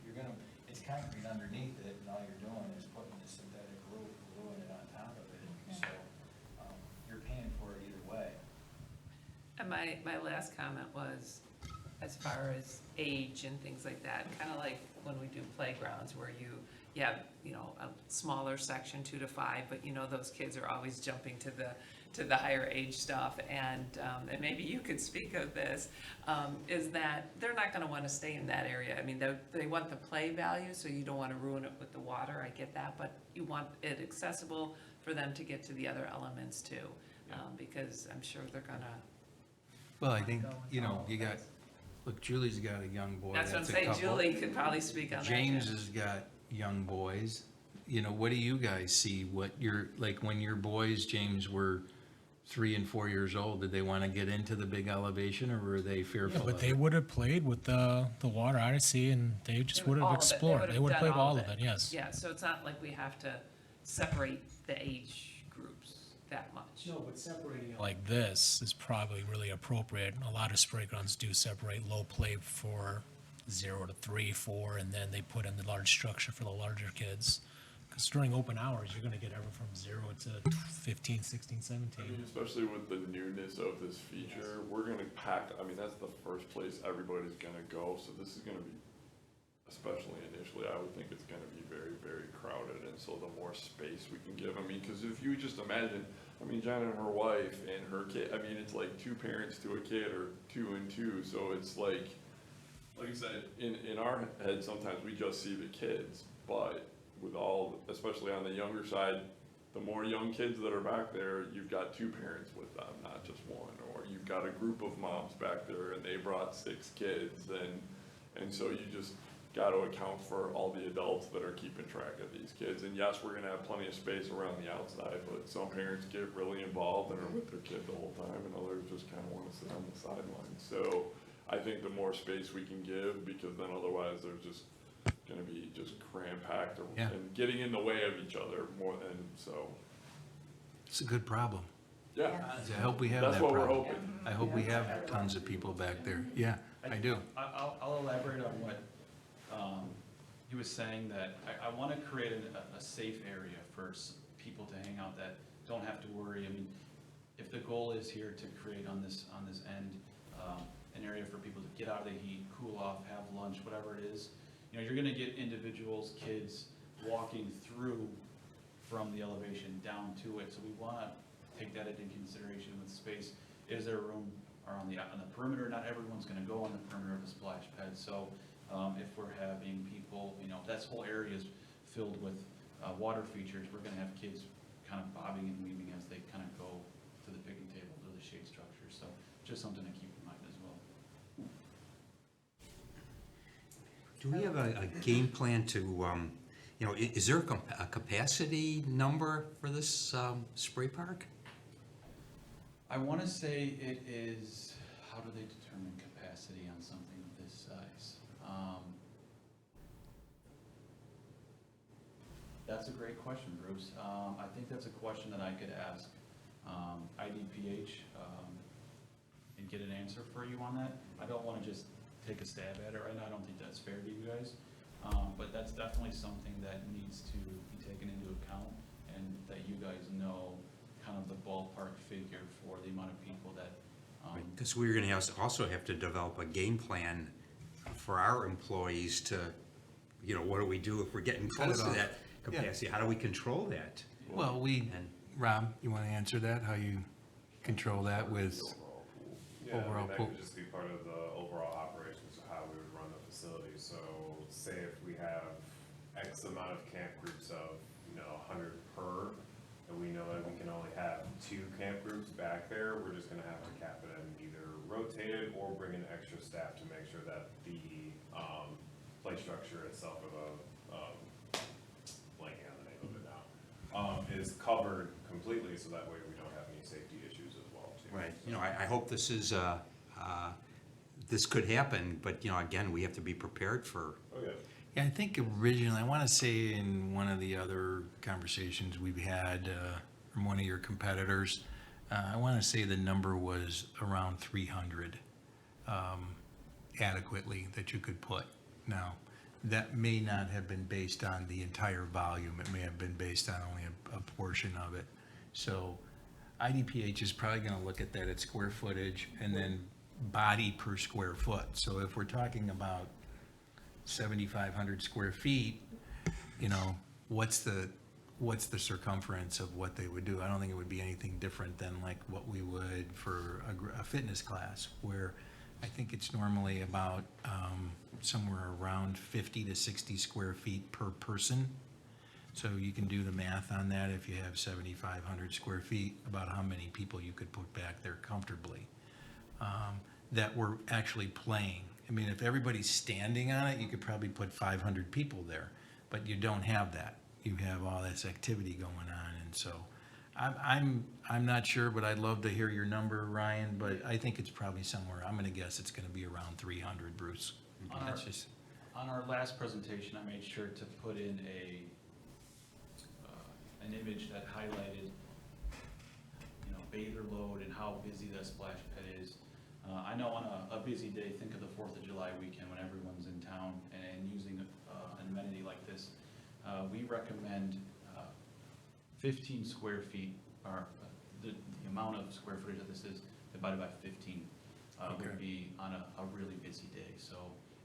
S16: It's concrete underneath it, and all you're doing is putting the synthetic glue and gluing it on top of it.
S13: Okay.
S16: So, you're paying for it either way.
S13: And my last comment was, as far as age and things like that, kind of like when we do playgrounds where you have, a smaller section, 2 to 5, but those kids are always jumping to the higher age stuff, and maybe you could speak of this, is that they're not gonna wanna stay in that area. I mean, they want the play value, so you don't wanna ruin it with the water, I get that, but you want it accessible for them to get to the other elements too, because I'm sure they're gonna.
S1: Well, I think,
S13: Go and follow
S1: you got,
S13: this.
S1: look, Julie's got a young boy.
S13: That's what I'm
S1: a
S13: saying,
S1: couple.
S13: Julie could probably speak on that.
S1: James
S13: too.
S1: has got young boys. What do you guys see? When your boys, James, were 3 and 4 years old, did they want to get into the big elevation, or were they
S7: Yeah,
S1: fearful
S7: but
S1: of
S7: they
S1: it?
S7: would have played with the water Odyssey, and they just would
S13: All
S7: have
S13: of it.
S7: explored. They would have
S13: done
S7: played all of it, yes.
S13: Yeah, so it's not like we have to separate the age groups that much.
S11: No, but separating it.
S7: Like this is probably really appropriate. A lot of spray grounds do separate low play for 0 to 3, 4, and then they put in the large structure for the larger kids. Because during open hours, you're gonna get everything from 0 to 15, 16, 17.
S10: I mean, especially with the newness of this feature, we're gonna pack, that's the first place everybody's gonna go, so this is gonna be, especially initially, I would think it's gonna be very, very crowded, and so the more space we can give, cause if you just imagine, Jen and her wife and her kid, it's like 2 parents to a kid, or 2 and 2, so it's like I said, in our head, sometimes we just see the kids, but with especially on the younger side, the more young kids that are back there, you've got 2 parents with them, not just one, or you've got a group of moms back there and they brought 6 kids, and so you just got to account for all the adults that are keeping track of these kids. And yes, we're gonna have plenty of space around the outside, but some parents get really involved and are with their kid the whole time, and others just kind of want to sit on the sidelines. So I think the more space we can give, because then otherwise there's just gonna be just cram-packed
S1: Yeah.
S10: and getting in the way of each other more than so.
S1: It's a good problem.
S10: Yeah,
S1: I hope we have
S10: that's
S1: that
S10: what we're
S1: problem.
S10: hoping.
S1: I hope we have tons of people back there. Yeah, I do.
S15: I'll elaborate on what he was saying, that I want to create a safe area for people to hang out that don't have to worry. If the goal is here to create on this end, an area for people to get out of the heat, cool off, have lunch, whatever it is, you're going to get individuals, kids walking through from the elevation down to it. So we want to take that into consideration with space. Is there room on the perimeter? Not everyone's going to go on the perimeter of the splash pad. So if we're having people, that whole area is filled with water features, we're going to have kids kind of bobbing and weaving as they kind of go to the picnic table, to the shade structure. So just something to keep in mind as well.
S2: Do we have a game plan to, is there a capacity number for this spray park?
S15: I want to say it is, how do they determine capacity on something of this size? That's a great question, Bruce. I think that's a question that I could ask IDPH and get an answer for you on that. I don't want to just take a stab at it right now. I don't think that's fair to you guys. But that's definitely something that needs to be taken into account, and that you guys know kind of the ballpark figure for the amount of people that.
S2: Because we're gonna also have to develop a game plan for our employees to, what do we do if we're getting
S1: Cut it
S2: close to
S1: off.
S2: that capacity? How do we control that?
S1: Well, Rob, you want to answer that, how you control that with
S8: Yeah,
S1: overall
S8: that
S1: pool?
S8: could just be part of the overall operations of how we would run the facility. So say if we have X amount of camp groups of, 100 per, and we know that we can only have 2 camp groups back there, we're just gonna have to cap it and either rotate it or bring in extra staff to make sure that the, play structure itself of blanking on the name of it now, is covered completely, so that way we don't have any safety issues as well, too.
S2: Right, I hope this is, this could happen, but, again, we have to be prepared for.
S8: Oh, yeah.
S1: Yeah, I think originally, I want to say in one of the other conversations we've had from one of your competitors, I want to say the number was around 300 adequately that you could put. Now, that may not have been based on the entire volume. It may have been based on only a portion of it. So IDPH is probably going to look at that at square footage and then body per square foot. So if we're talking about 7,500 square feet, what's the circumference of what they would do? I don't think it would be anything different than like what we would for a fitness class, where I think it's normally about somewhere around 50 to 60 square feet per person. So you can do the math on that. If you have 7,500 square feet, about how many people you could put back there comfortably that were actually playing. I mean, if everybody's standing on it, you could probably put 500 people there, but you don't have that. You have all this activity going on, and so I'm not sure, but I'd love to hear your number, Ryan. But I think it's probably somewhere. I'm going to guess it's going to be around 300, Bruce. That's just
S15: On our last presentation, I made sure to put in an image that highlighted, bather load and how busy the splash pad is. I know on a busy day, think of the 4th of July weekend when everyone's in town and using an amenity like this. We recommend 15 square feet, or the amount of square footage that this is divided by 15 would be on a really busy day. So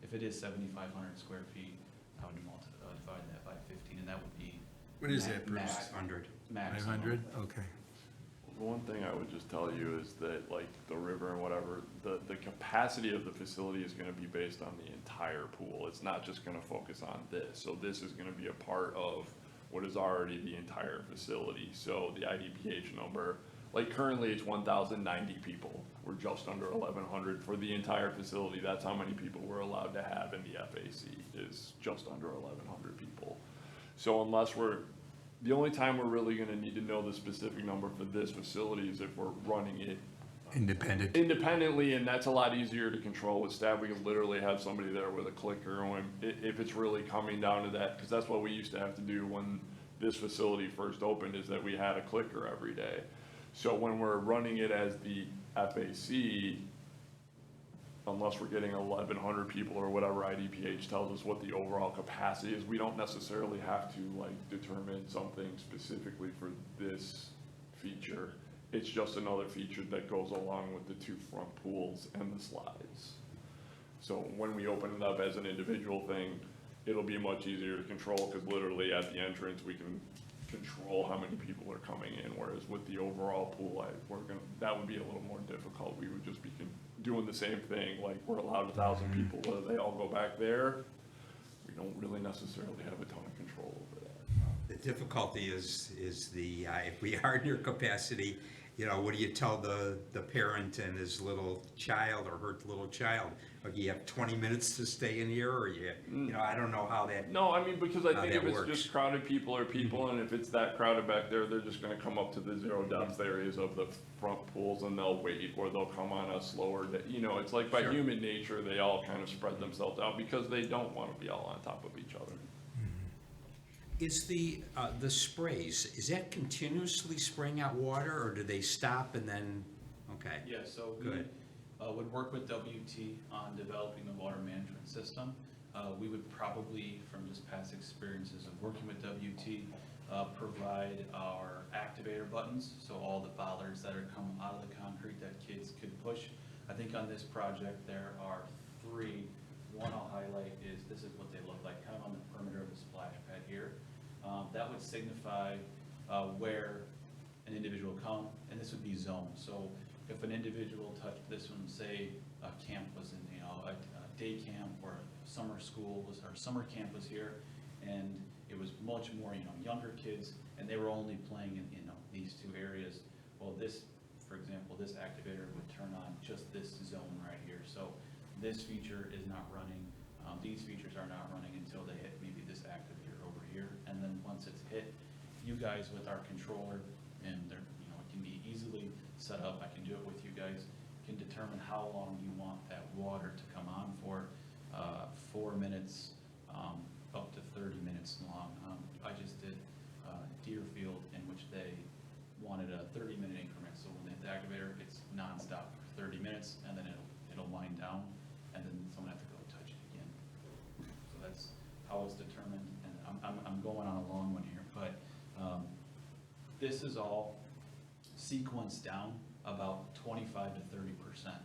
S15: if it is 7,500 square feet, I would divide that by 15, and that would be.
S1: What is that, Bruce?
S2: 500.
S15: Max.
S1: 500? Okay.
S10: The one thing I would just tell you is that, like, the river and whatever, the capacity of the facility is gonna be based on the entire pool. It's not just gonna focus on this. So this is gonna be a part of what is already the entire facility. So the IDPH number, like, currently it's 1,090 people. We're just under 1,100 for the entire facility. That's how many people we're allowed to have in the FAC, is just under 1,100 people. So the only time we're really gonna need to know the specific number for this facility is if we're running it independently, and that's a lot easier to control with staff. We can literally have somebody there with a clicker if it's really coming down to that, because that's what we used to have to do when this facility first opened, is that we had a clicker every day. So when we're running it as the FAC, unless we're getting 1,100 people or whatever IDPH tells us what the overall capacity is, we don't necessarily have to determine something specifically for this feature. It's just another feature that goes along with the 2 front pools and the slides. So when we open it up as an individual thing, it'll be much easier to control, because literally at the entrance, we can control how many people are coming in, whereas with the overall pool, that would be a little more difficult. We would just be doing the same thing, like, we're allowed 1,000 people, whether they all go back there, we don't really necessarily have a ton of control over that.
S2: The difficulty is if we are near capacity, what do you tell the parent and his little child or her little child? Like you have 20 minutes to stay in here, or you know, I don't know how that,
S10: No, I mean, because I
S2: how
S10: think
S2: that
S10: if it's
S2: works.
S10: just crowded people or people, and if it's that crowded back there, they're just gonna come up to the zero depth areas of the front pools and they'll wait, or they'll come on a slower day. You know, it's like by
S2: Sure.
S10: human nature, they all kind of spread themselves out because they don't wanna be all on top of each other.
S2: Is the sprays, is that continuously spraying out water, or do they stop and then, okay?
S15: Yeah, so we
S2: Good.
S15: would work with WT on developing the water management system. We would probably, from just past experiences of working with WT, provide our activator buttons, so all the bollards that are coming out of the concrete that kids could push. I think on this project, there are 3. One I'll highlight is, this is what they look like, kind of on the perimeter of the splash pad here. That would signify where an individual come, and this would be zoned. So if an individual touched this one, say a camp was in, you know, a day camp or summer school was, or summer camp was here, and it was much more, you know, younger kids, and they were only playing in, you know, these 2 areas. Well, this, for example, this activator would turn on just this zone right here. So this feature is not running, these features are not running until they hit maybe this activator over here. And then once it's hit, you guys with our controller, and they're, you know, it can be easily set up, I can do it with you guys, can determine how long you want that water to come on for, 4 minutes, up to 30 minutes long. I just did Deerfield, in which they wanted a 30-minute increment, so when they hit the activator, it's nonstop for 30 minutes, and then it'll wind down, and then someone has to go touch it again. So that's how it's determined, and I'm going on a long one here, but this is all sequenced down about 25 to 30%.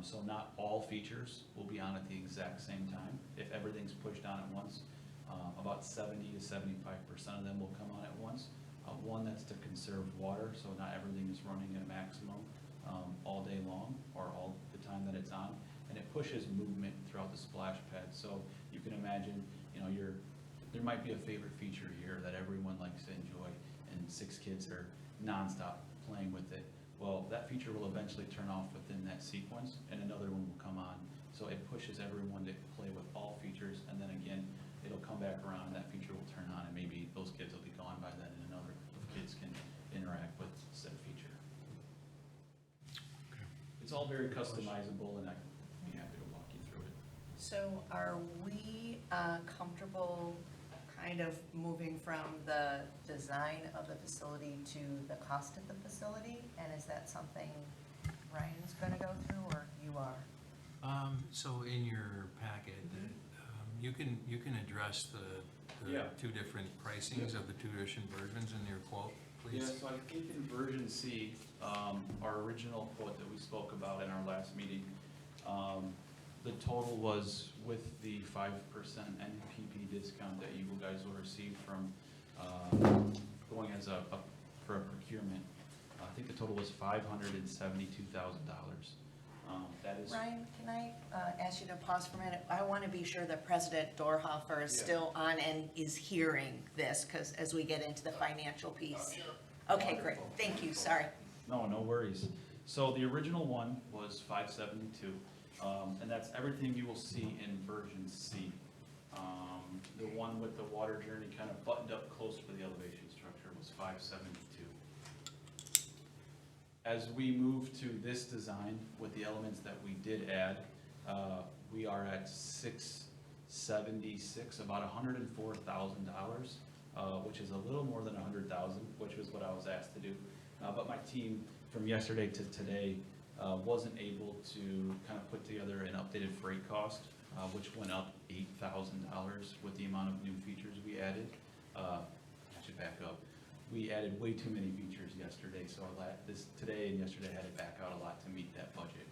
S15: So not all features will be on at the exact same time. If everything's pushed on at once, about 70 to 75% of them will come on at once. One, that's to conserve water, so not everything is running at a maximum all day long or all the time that it's on. And it pushes movement throughout the splash pad. So you can imagine, you know, there might be a favorite feature here that everyone likes to enjoy, and 6 kids are nonstop playing with it. Well, that feature will eventually turn off within that sequence, and another one will come on. So it pushes everyone to play with all features, and then again, it'll come back around, and that feature will turn on, and maybe those kids will be gone by then, and another of kids can interact with said feature. It's all very customizable, and I'd be happy to walk you through it.
S4: So are we comfortable kind of moving from the design of the facility to the cost of the facility? And is that something Ryan's gonna go through, or you are?
S1: So in your packet, you can address the
S15: Yeah.
S1: 2 different pricings of the 2 different versions in your quote,
S15: Yeah,
S1: please.
S15: so I think in version C, our original quote that we spoke about in our last meeting, the total was with the 5% NPP discount that you guys will receive from going as for a procurement. I think the total was $572,000. That is.
S4: Ryan, can I ask you to pause for a minute? I want to be sure that President Dorhoeffer is
S15: Yeah.
S4: still on and is hearing this, because as we get into the financial piece. Okay, great, thank you, sorry.
S15: No worries. So the original one was 572, and that's everything you will see in version C. The one with the water journey kind of buttoned up close to the elevation structure was 572. As we move to this design with the elements that we did add, we are at 676, about $104,000, which is a little more than 100,000, which was what I was asked to do. But my team from yesterday to today wasn't able to kind of put together an updated freight cost, which went up $8,000 with the amount of new features we added. I should back up. We added way too many features yesterday, so today and yesterday I had to back out a lot to meet that budget.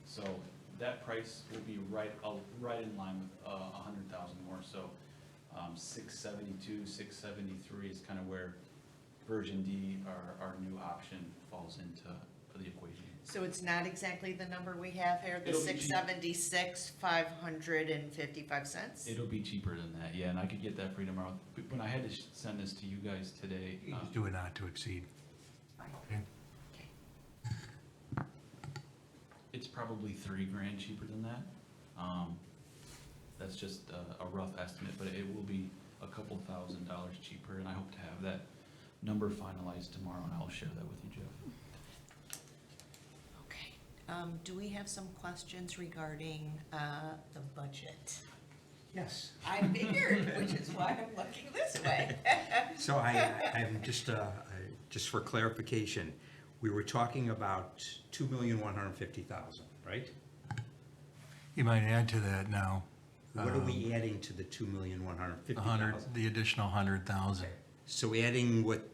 S15: So that price will be right in line with 100,000 more. So 672, 673 is kind of where version D, our new option, falls into the equation.
S4: So it's not exactly the number we have here, the
S15: It'll be cheap.
S4: 676, 555 cents?
S15: It'll be cheaper than that, yeah, and I could get that for you tomorrow. But when I had to send this to you guys today,
S1: You just do it not to exceed.
S4: Fine.
S1: Okay.
S15: it's probably $3,000 cheaper than that. That's just a rough estimate, but it will be a couple $1,000s cheaper, and I hope to have that number finalized tomorrow, and I'll share that with you, Jeff.
S4: Okay. Do we have some questions regarding the budget?
S2: Yes.
S4: I figured, which is why I'm looking this way.
S2: So I'm just for clarification, we were talking about 2,150,000, right?
S1: You might add to that now.
S2: What are we adding to the 2,150,000?
S1: The additional 100,000,
S2: So adding what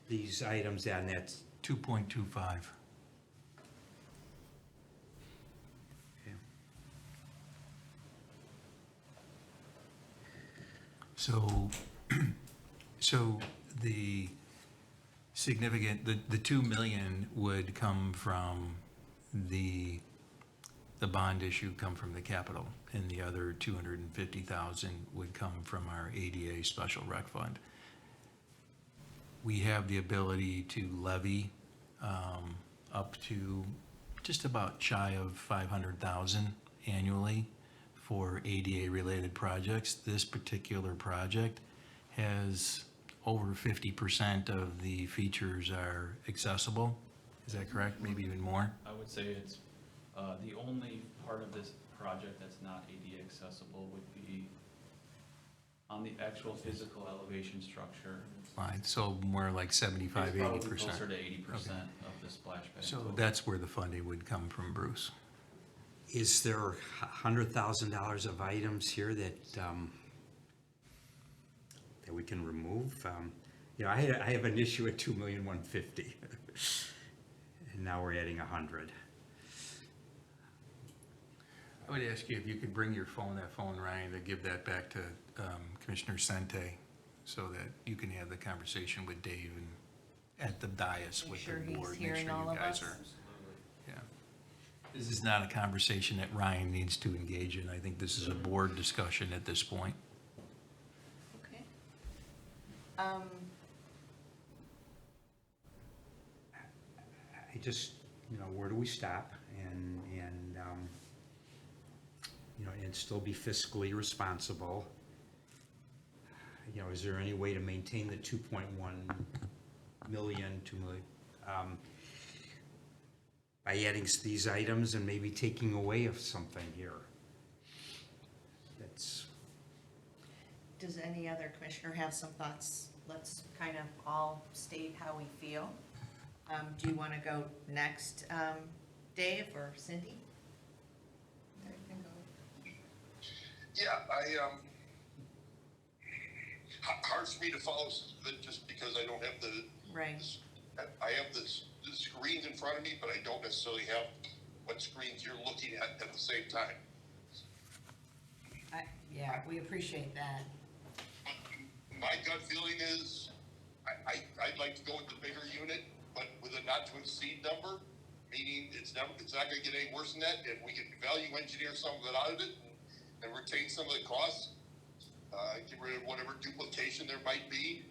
S2: these items and that's
S1: 2.25.
S2: okay.
S1: So the significant, the 2 million would come from the bond issue come from the capital, and the other 250,000 would come from our ADA special rec fund. We have the ability to levy up to just about shy of 500,000 annually for ADA-related projects. This particular project has over 50% of the features are accessible. Is that correct? Maybe even more?
S15: I would say it's, the only part of this project that's not ADA accessible would be on the actual physical elevation structure.
S1: Fine, so more like 75, 80%.
S15: It's probably closer to 80% of the splash pad.
S1: So that's where the funding would come from, Bruce.
S2: Is there $100,000 of items here that that we can remove? You know, I have an issue at 2,150,000, and now we're adding 100.
S1: I would ask you if you could bring your phone, that phone, Ryan, to give that back to Commissioner Sente, so that you can have the conversation with Dave and at the dais
S4: Make
S1: with
S4: sure
S1: the
S4: he's
S1: board. Make
S4: hearing
S1: sure
S4: all
S1: you
S4: of
S1: guys
S4: us.
S1: are. Yeah. This is not a conversation that Ryan needs to engage in. I think this is a board discussion at this point.
S4: Okay.
S2: I just, you know, where do we stop and you know, and still be fiscally responsible? You know, is there any way to maintain the 2.1 million, 2 million, by adding these items and maybe taking away of something here? That's,
S4: Does any other commissioner have some thoughts? Let's kind of all state how we feel. Do you want to go next, Dave or Cindy?
S5: Yeah, hard for me to follow just because I don't have the,
S4: Right.
S5: I have the screens in front of me, but I don't necessarily have what screens you're looking at the same time.
S4: Yeah, we appreciate that.
S5: My gut feeling is, I'd like to go with the bigger unit, but with a not to exceed number, meaning it's not gonna get any worse than that, and we can value engineer some of it out of it and retain some of the costs, get rid of whatever duplication there might be.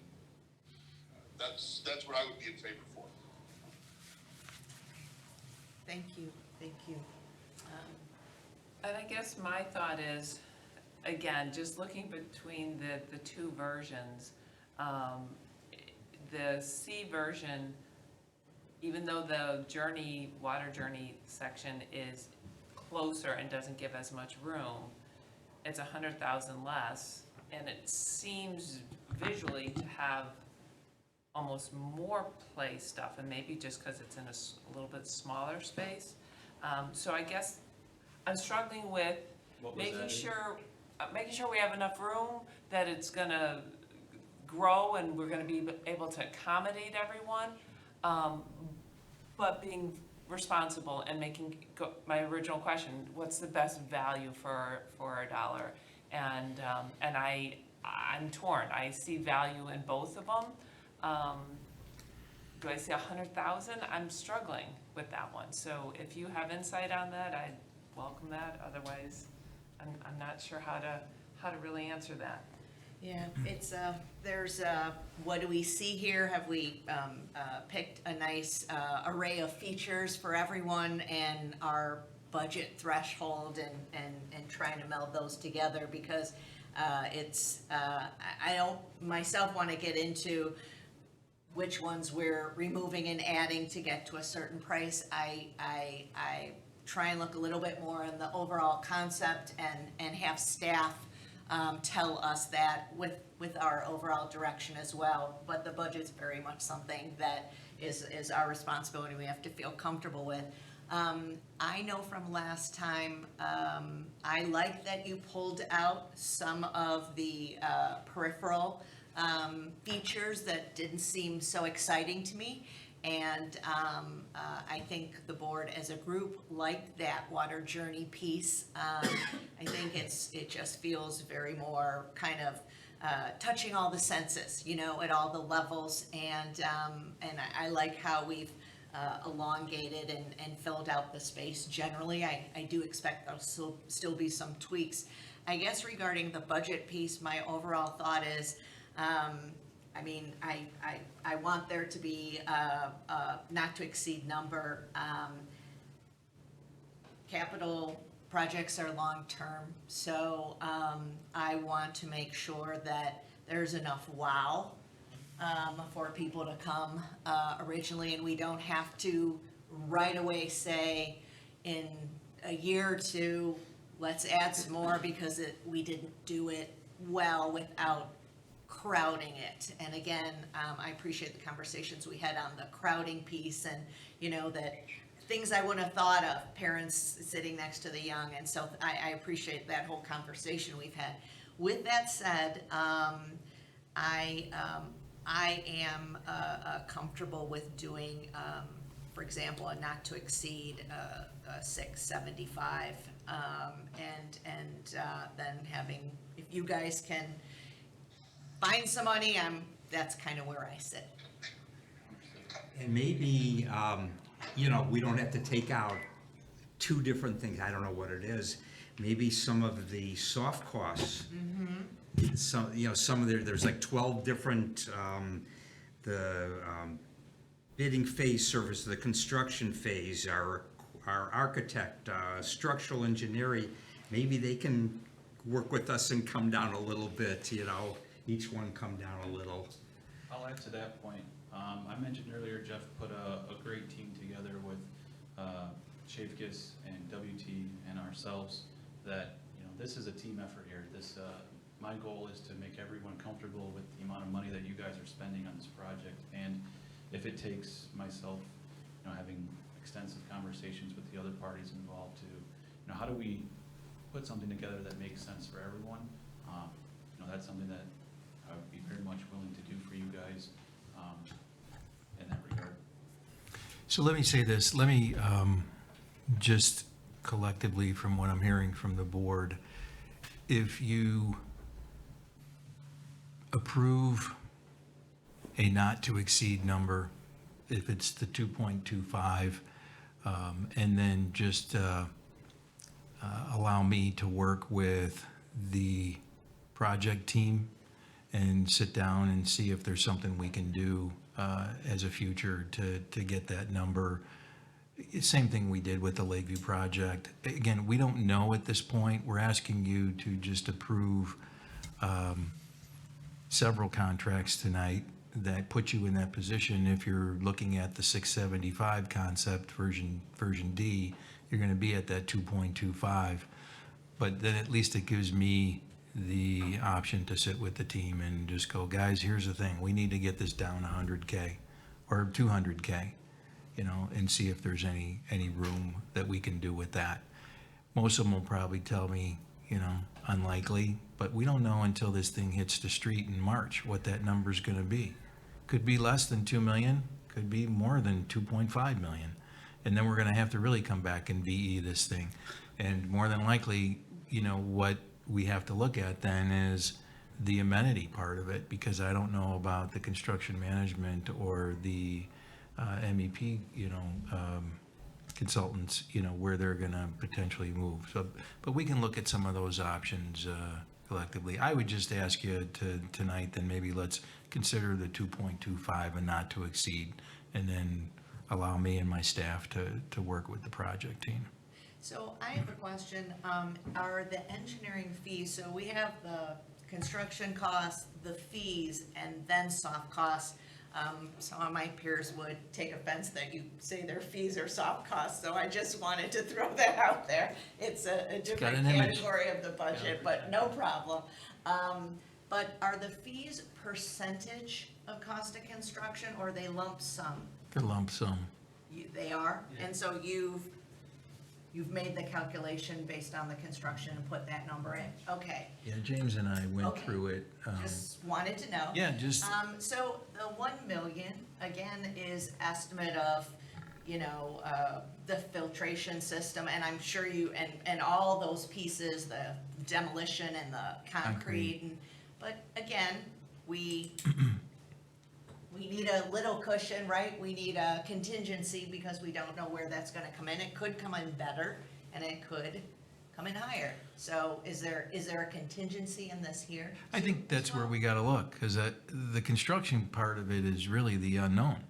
S5: That's what I would be in favor for.
S4: Thank you, thank you.
S13: And I guess my thought is, again, just looking between the two versions, the C version, even though the water journey section is closer and doesn't give as much room, it's 100,000 less, and it seems visually to have almost more play stuff, and maybe just because it's in a little bit smaller space. So I guess I'm struggling with
S15: What was
S13: making
S15: that?
S13: sure we have enough room, that it's gonna grow and we're gonna be able to accommodate everyone, but being responsible and my original question, what's the best value for a dollar? And I'm torn. I see value in both of them. Do I see 100,000? I'm struggling with that one. So if you have insight on that, I'd welcome that. Otherwise, I'm not sure how to really answer that.
S4: Yeah, it's, there's, what do we see here? Have we picked a nice array of features for everyone and are budget threshold and trying to meld those together, because I don't myself want to get into which ones we're removing and adding to get to a certain price. I try and look a little bit more on the overall concept and have staff tell us that with our overall direction as well. But the budget's very much something that is our responsibility, we have to feel comfortable with. I know from last time, I like that you pulled out some of the peripheral features that didn't seem so exciting to me. And I think the board as a group liked that water journey piece. I think it just feels very more kind of touching all the senses, you know, at all the levels. And I like how we've elongated and filled out the space generally. I do expect there'll still be some tweaks. I guess regarding the budget piece, my overall thought is, I mean, I want there to be a not to exceed number. Capital projects are long-term, so I want to make sure that there's enough wow for people to come originally, and we don't have to right away say in a year or two, let's add some more because we didn't do it well without crowding it. And again, I appreciate the conversations we had on the crowding piece, and you know, that things I wouldn't have thought of, parents sitting next to the young, and so I appreciate that whole conversation we've had. With that said, I am comfortable with doing, for example, a not to exceed $675, and then having, if you guys can find some money, that's kind of where I sit.
S2: And maybe, you know, we don't have to take out two different things, I don't know what it is. Maybe some of the soft costs, some, you know, some of there's like 12 different, bidding phase service, the construction phase, our architect, structural engineering, maybe they can work with us and come down a little bit, you know, each one come down a little.
S15: I'll add to that point. I mentioned earlier, Jeff put a great team together with Shafkus and WT and ourselves, that, you know, this is a team effort here. My goal is to make everyone comfortable with the amount of money that you guys are spending on this project. And if it takes myself, you know, having extensive conversations with the other parties involved to, you know, how do we put something together that makes sense for everyone? You know, that's something that I would be very much willing to do for you guys in that regard.
S1: So let me say this, let me just collectively, from what I'm hearing from the board, if you approve a not to exceed number, if it's the 2.25, and then just allow me to work with the project team and sit down and see if there's something we can do as a future to get that number. Same thing we did with the Lakeview project. Again, we don't know at this point. We're asking you to just approve several contracts tonight that put you in that position. If you're looking at the 675 concept version D, you're going to be at that 2.25. But then at least it gives me the option to sit with the team and just go, guys, here's the thing. We need to get this down 100K or 200K, you know, and see if there's any room that we can do with that. Most of them will probably tell me, you know, unlikely, but we don't know until this thing hits the street in March what that number's going to be. Could be less than 2 million, could be more than 2.5 million. And then we're going to have to really come back and VE this thing. And more than likely, you know, what we have to look at then is the amenity part of it, because I don't know about the construction management or the MEP, you know, consultants, you know, where they're going to potentially move. So, but we can look at some of those options collectively. I would just ask you tonight, then maybe let's consider the 2.25 and not to exceed, and then allow me and my staff to work with the project team.
S4: So I have a question. Are the engineering fees, so we have the construction costs, the fees, and then soft costs. Some of my peers would take offense that you say their fees are soft costs, so I just wanted to throw that out there. It's a different
S1: an image.
S4: category of the budget, but no problem. But are the fees percentage of cost of construction, or are they lump sum?
S1: The lump sum.
S4: They are? And so you've made the calculation based on the construction and put that number in? Okay.
S1: Yeah, James and I went
S4: Okay.
S1: through it.
S4: Just wanted to know.
S1: Yeah, just,
S4: So the 1 million, again, is estimate of, the filtration system, and I'm sure and all those pieces, the demolition and the concrete, but again, we need a little cushion, right? We need a contingency because we don't know where that's gonna come in. It could come in better, and it could come in higher. So is there a contingency in this here?
S1: I think that's where we gotta look, because the construction part of it is really the unknown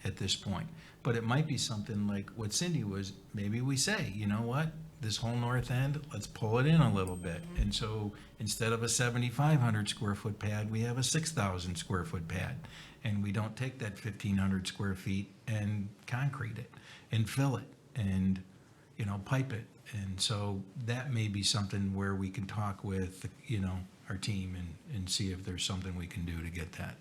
S1: at this point. But it might be something like what Cindy was, maybe we say, you know what? This whole north end, let's pull it in a little bit. And so instead of a 7,500 square foot pad, we have a 6,000 square foot pad. And we don't take that 1,500 square feet and concrete it and fill it and, pipe it. And so that may be something where we can talk with, our team and see if there's something we can do to get that.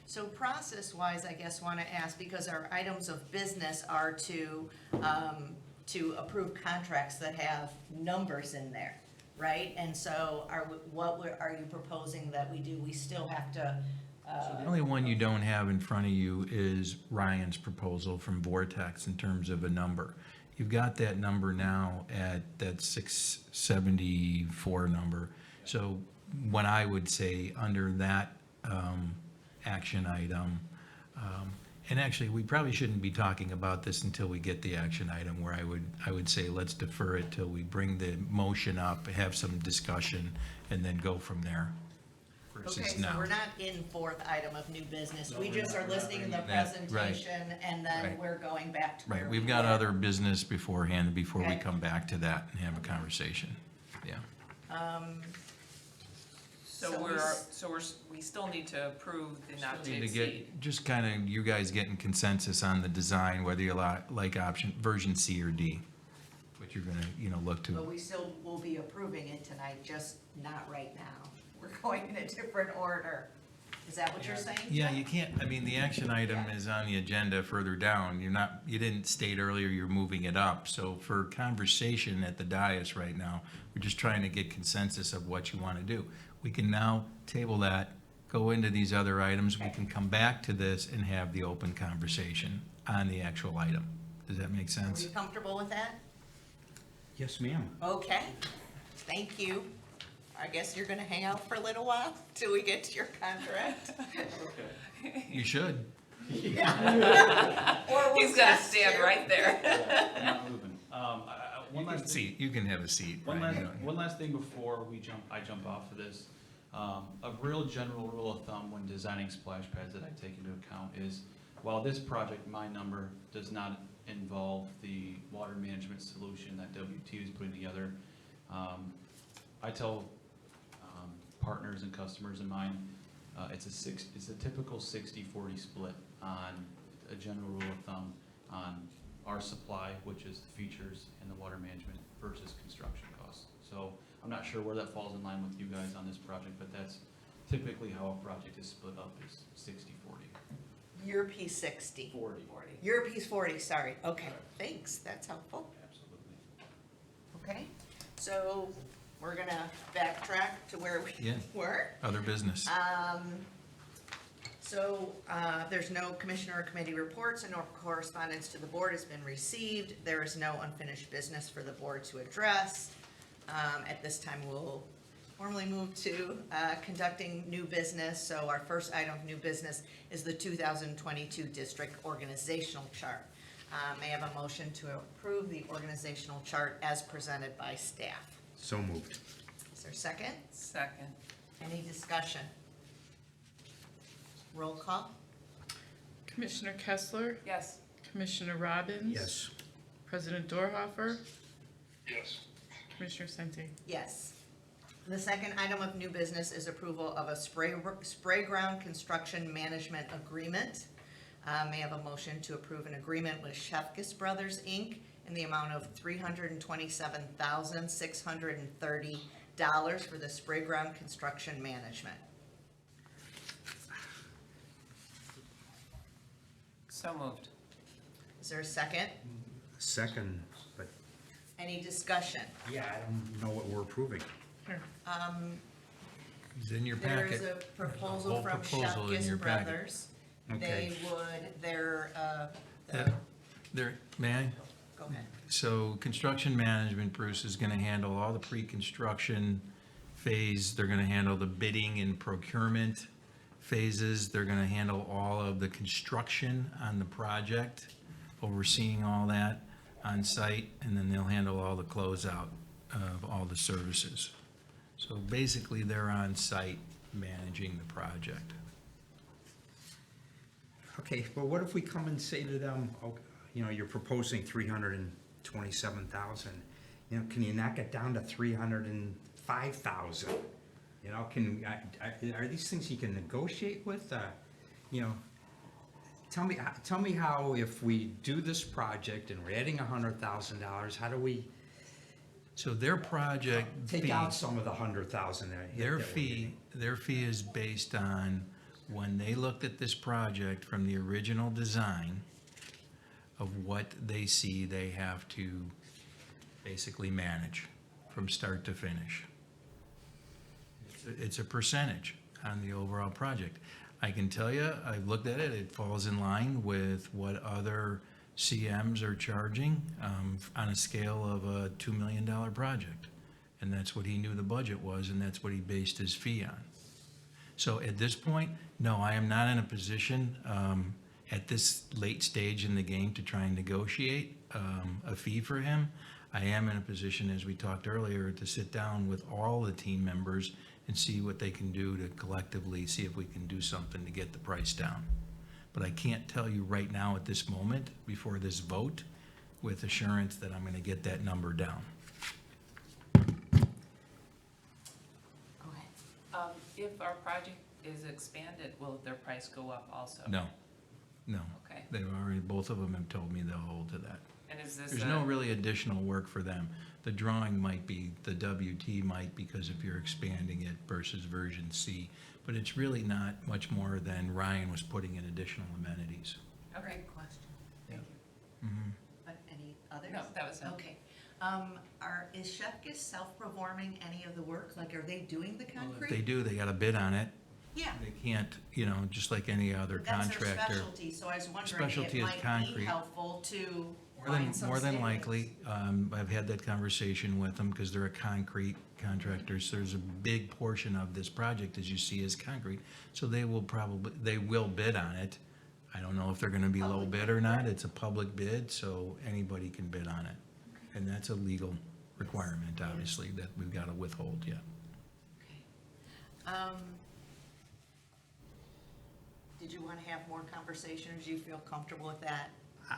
S4: So process-wise, I guess want to ask, because our items of business are to approve contracts that have numbers in there, right? And so are you proposing that we do? We still have to,
S1: The only one you don't have in front of you is Ryan's proposal from Vortex in terms of a number. You've got that number now at that 674 number. So what I would say under that action item, and actually, we probably shouldn't be talking about this until we get the action item, where I would say let's defer it till we bring the motion up, have some discussion, and then go from there versus
S4: okay, so
S1: now.
S4: we're not in fourth item of new business.
S15: No,
S4: We
S15: we're
S4: just
S15: not-
S4: are
S15: we're not
S4: listening to the
S15: bringing
S1: that, right.
S4: presentation, and then
S1: Right.
S4: we're going back to where
S1: Right,
S4: we
S1: we've got
S4: were.
S1: other business beforehand, before we
S4: Okay.
S1: come back to that and have a conversation. Yeah.
S13: So we still need to approve the not to
S1: Need to
S13: exceed.
S1: get, just kind of, you guys getting consensus on the design, whether you like option, version C or D, what you're gonna, look
S4: But
S1: to.
S4: we still will be approving it tonight, just not right now. We're going in a different order. Is that what you're saying?
S1: Yeah,
S4: Jeff?
S1: you can't, the action item
S4: Yeah.
S1: is on the agenda further down. You didn't state earlier you're moving it up. So for conversation at the dais right now, we're just trying to get consensus of what you want to do. We can now table that, go into these other items. We can come back to this and have the open conversation on the actual item. Does that make
S4: Are
S1: sense?
S4: you comfortable with that?
S2: Yes, ma'am.
S4: Okay, thank you. I guess you're gonna hang out for a little while till we get to your contract?
S1: You should.
S4: Or we'll
S13: He's gonna
S4: test
S13: stand
S4: you.
S13: right there.
S15: I'm not moving. One last thing.
S1: Seat, you can have a seat.
S15: One
S1: Ryan.
S15: last,
S1: You don't-
S15: one last thing before I jump off of this. A real general rule of thumb when designing splash pads that I take into account is, while this project, my number, does not involve the water management solution that WT is putting together, I tell partners and customers of mine, it's a typical 60-40 split on a general rule of thumb on our supply, which is the features and the water management versus construction costs. So I'm not sure where that falls in line with you guys on this project, but that's typically how a project is split up, is 60-40.
S4: Your piece 60.
S15: 40.
S4: Your piece 40, sorry. Okay,
S15: Correct.
S4: thanks, that's helpful.
S15: Absolutely.
S4: Okay, so we're gonna backtrack to where we
S1: Yeah.
S4: were.
S1: Other business.
S4: So there's no commissioner or committee reports, and no correspondence to the board has been received. There is no unfinished business for the board to address. At this time, we'll formally move to conducting new business. So our first item of new business is the 2022 district organizational chart. May I have a motion to approve the organizational chart as presented by staff?
S2: So moved.
S4: Is there a second?
S13: Second.
S4: Any discussion? Roll call?
S3: Commissioner Kessler,
S13: Yes.
S3: Commissioner Robbins.
S2: Yes.
S3: President Dorhoeffer,
S5: Yes.
S3: Commissioner Sente.
S4: Yes. The second item of new business is approval of a spray ground construction management agreement. May I have a motion to approve an agreement with Shefkus Brothers, Inc. in the amount of $327,630 for the spray ground construction management.
S13: So moved.
S4: Is there a second?
S2: Second, but,
S4: Any discussion?
S2: yeah, I don't know what we're approving.
S3: Here.
S1: It's in your
S4: There is
S1: packet.
S4: a proposal
S1: Whole
S4: from
S1: proposal in
S4: Shefkus
S1: your packet.
S4: Brothers.
S2: Okay.
S4: They're,
S1: May I?
S4: go ahead.
S1: So construction management, Bruce, is gonna handle all the pre-construction phase. They're gonna handle the bidding and procurement phases. They're gonna handle all of the construction on the project, overseeing all that on site, and then they'll handle all the closeout of all the services. So basically, they're on site managing the project.
S2: Okay, but what if we come and say to them, oh, you know, you're proposing 327,000, you know, can you knock it down to 305,000? You know, are these things you can negotiate with, you know? Tell me how, if we do this project and we're adding $100,000, how do we
S1: So their project
S2: take
S1: fee,
S2: out some of the 100,000 that hit
S1: their
S2: that we're
S1: fee, their fee is based on when they looked at this project from the original design of what they see they have to basically manage from start to finish. It's a percentage on the overall project. I can tell you, I've looked at it, it falls in line with what other CMs are charging on a scale of a $2 million project. And that's what he knew the budget was, and that's what he based his fee on. So at this point, no, I am not in a position at this late stage in the game to try and negotiate a fee for him. I am in a position, as we talked earlier, to sit down with all the team members and see what they can do to collectively see if we can do something to get the price down. But I can't tell you right now at this moment, before this vote, with assurance that I'm gonna get that number down.
S4: Go ahead.
S13: If our project is expanded, will their price go up also?
S1: No, no.
S13: Okay.
S1: They've already, both of them have told me they'll hold to that.
S13: And is this
S1: There's no really additional work for them. The drawing might be, the WT might, because if you're expanding it versus version C, but it's really not much more than Ryan was putting in additional amenities.
S13: Okay.
S4: Great question. Thank you. But any others?
S13: No, that was it.
S4: Okay. Is Shefkus self-performing any of the work? Like, are they doing the concrete?
S1: They do, they got a bid on it.
S4: Yeah.
S1: They can't, just like any other
S4: That's their
S1: contractor.
S4: specialty, so I was wondering
S1: Specialty
S4: it
S1: is
S4: might be
S1: concrete.
S4: helpful to find some
S1: More than
S4: savings.
S1: likely, I've had that conversation with them because they're a concrete contractor. So there's a big portion of this project, as you see, is concrete. So they will bid on it. I don't know if they're gonna be low bid or not. It's a public bid, so anybody can bid on it. And that's a legal requirement, obviously, that we've gotta withhold, yeah.
S4: Okay. Did you want to have more conversation, or do you feel comfortable with that?
S2: I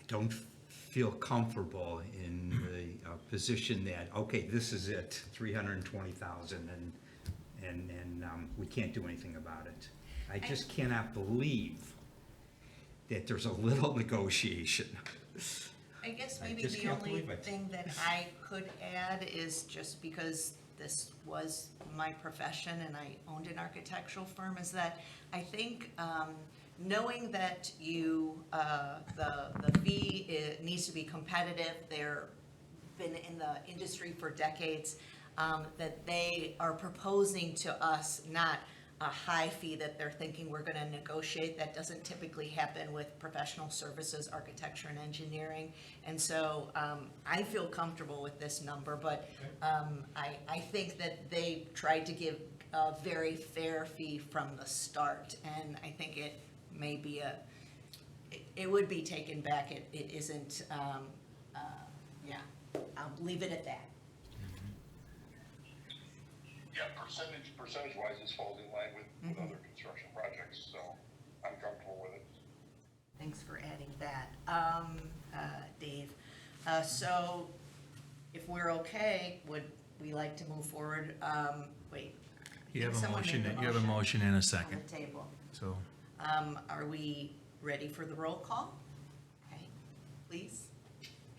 S2: don't feel comfortable in the position that, okay, this is it, 320,000, and we can't do anything about it. I just cannot believe that there's a little negotiation.
S4: I guess
S2: I
S4: maybe
S2: just
S4: the
S2: can't
S4: only
S2: believe it.
S4: thing that I could add is just because this was my profession and I owned an architectural firm, is that I think knowing that the fee needs to be competitive, they're been in the industry for decades, that they are proposing to us not a high fee that they're thinking we're gonna negotiate. That doesn't typically happen with professional services, architecture and engineering. And so I feel comfortable with this number, but I think that they tried to give a very fair fee from the start. And I think it may be it would be taken back. It isn't, yeah, I'll leave it at that.
S5: Yeah, percentage-wise, this falls in line with other construction projects, so I'm comfortable with it.
S4: Thanks for adding that. Dave? So if we're okay, would we like to move forward? Wait.
S1: You have
S4: Think
S1: a
S4: someone
S1: motion,
S4: made the
S1: you have a motion and a second,
S4: On the table.
S1: so.
S4: Are we ready for the roll call? Okay, please.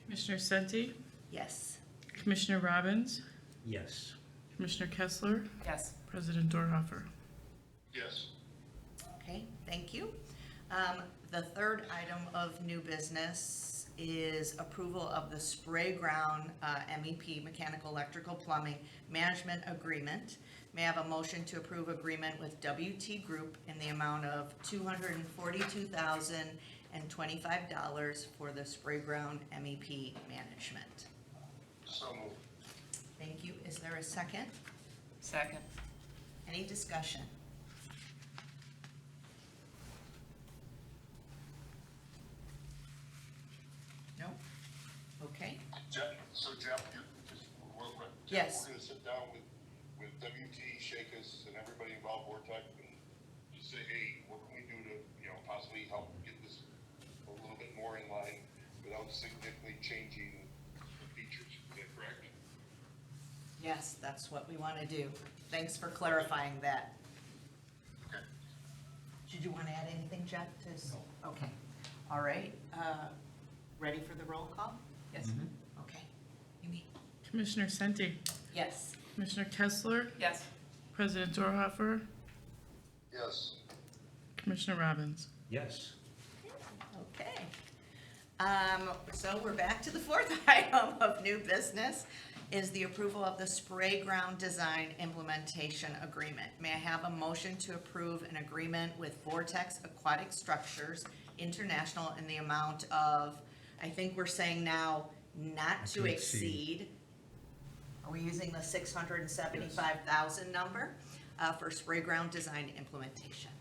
S3: Commissioner Senti,
S4: Yes.
S3: Commissioner Robbins,
S2: Yes.
S3: Commissioner Kessler,
S13: Yes.
S3: President Dorhoeffer.
S5: Yes.
S4: Okay, thank you. The third item of new business is approval of the spray ground MEP, Mechanical Electrical Plumbing Management Agreement. May I have a motion to approve agreement with WT Group in the amount of $242,025 for the spray ground MEP management?
S5: So moved.
S4: Thank you. Is there a second?
S13: Second.
S4: Any discussion? No? Okay.
S5: Jeff, so Jeff, you, just real quick. Jeff,
S4: Yes.
S5: We're gonna sit down with WT, Shakus, and everybody involved, Vortec, and just say, hey, what can we do to, possibly help get this a little bit more in line without significantly changing the features, is that correct?
S4: Yes, that's what we want to do. Thanks for clarifying that.
S5: Okay.
S4: Did you want to add anything, Jeff? Okay. All right. Ready for the roll call?
S13: Yes.
S4: Okay. Amy?
S3: Commissioner Senti,
S4: Yes.
S3: Commissioner Kessler,
S13: Yes.
S3: President Dorhoeffer,
S5: Yes.
S3: Commissioner Robbins.
S2: Yes.
S4: Okay. So we're back to the fourth item of new business, is the approval of the spray ground design implementation agreement. May I have a motion to approve an agreement with Vortex Aquatic Structures International in the amount of, I think we're saying now, not to exceed. Are we using the 675,000 number for spray ground design implementation?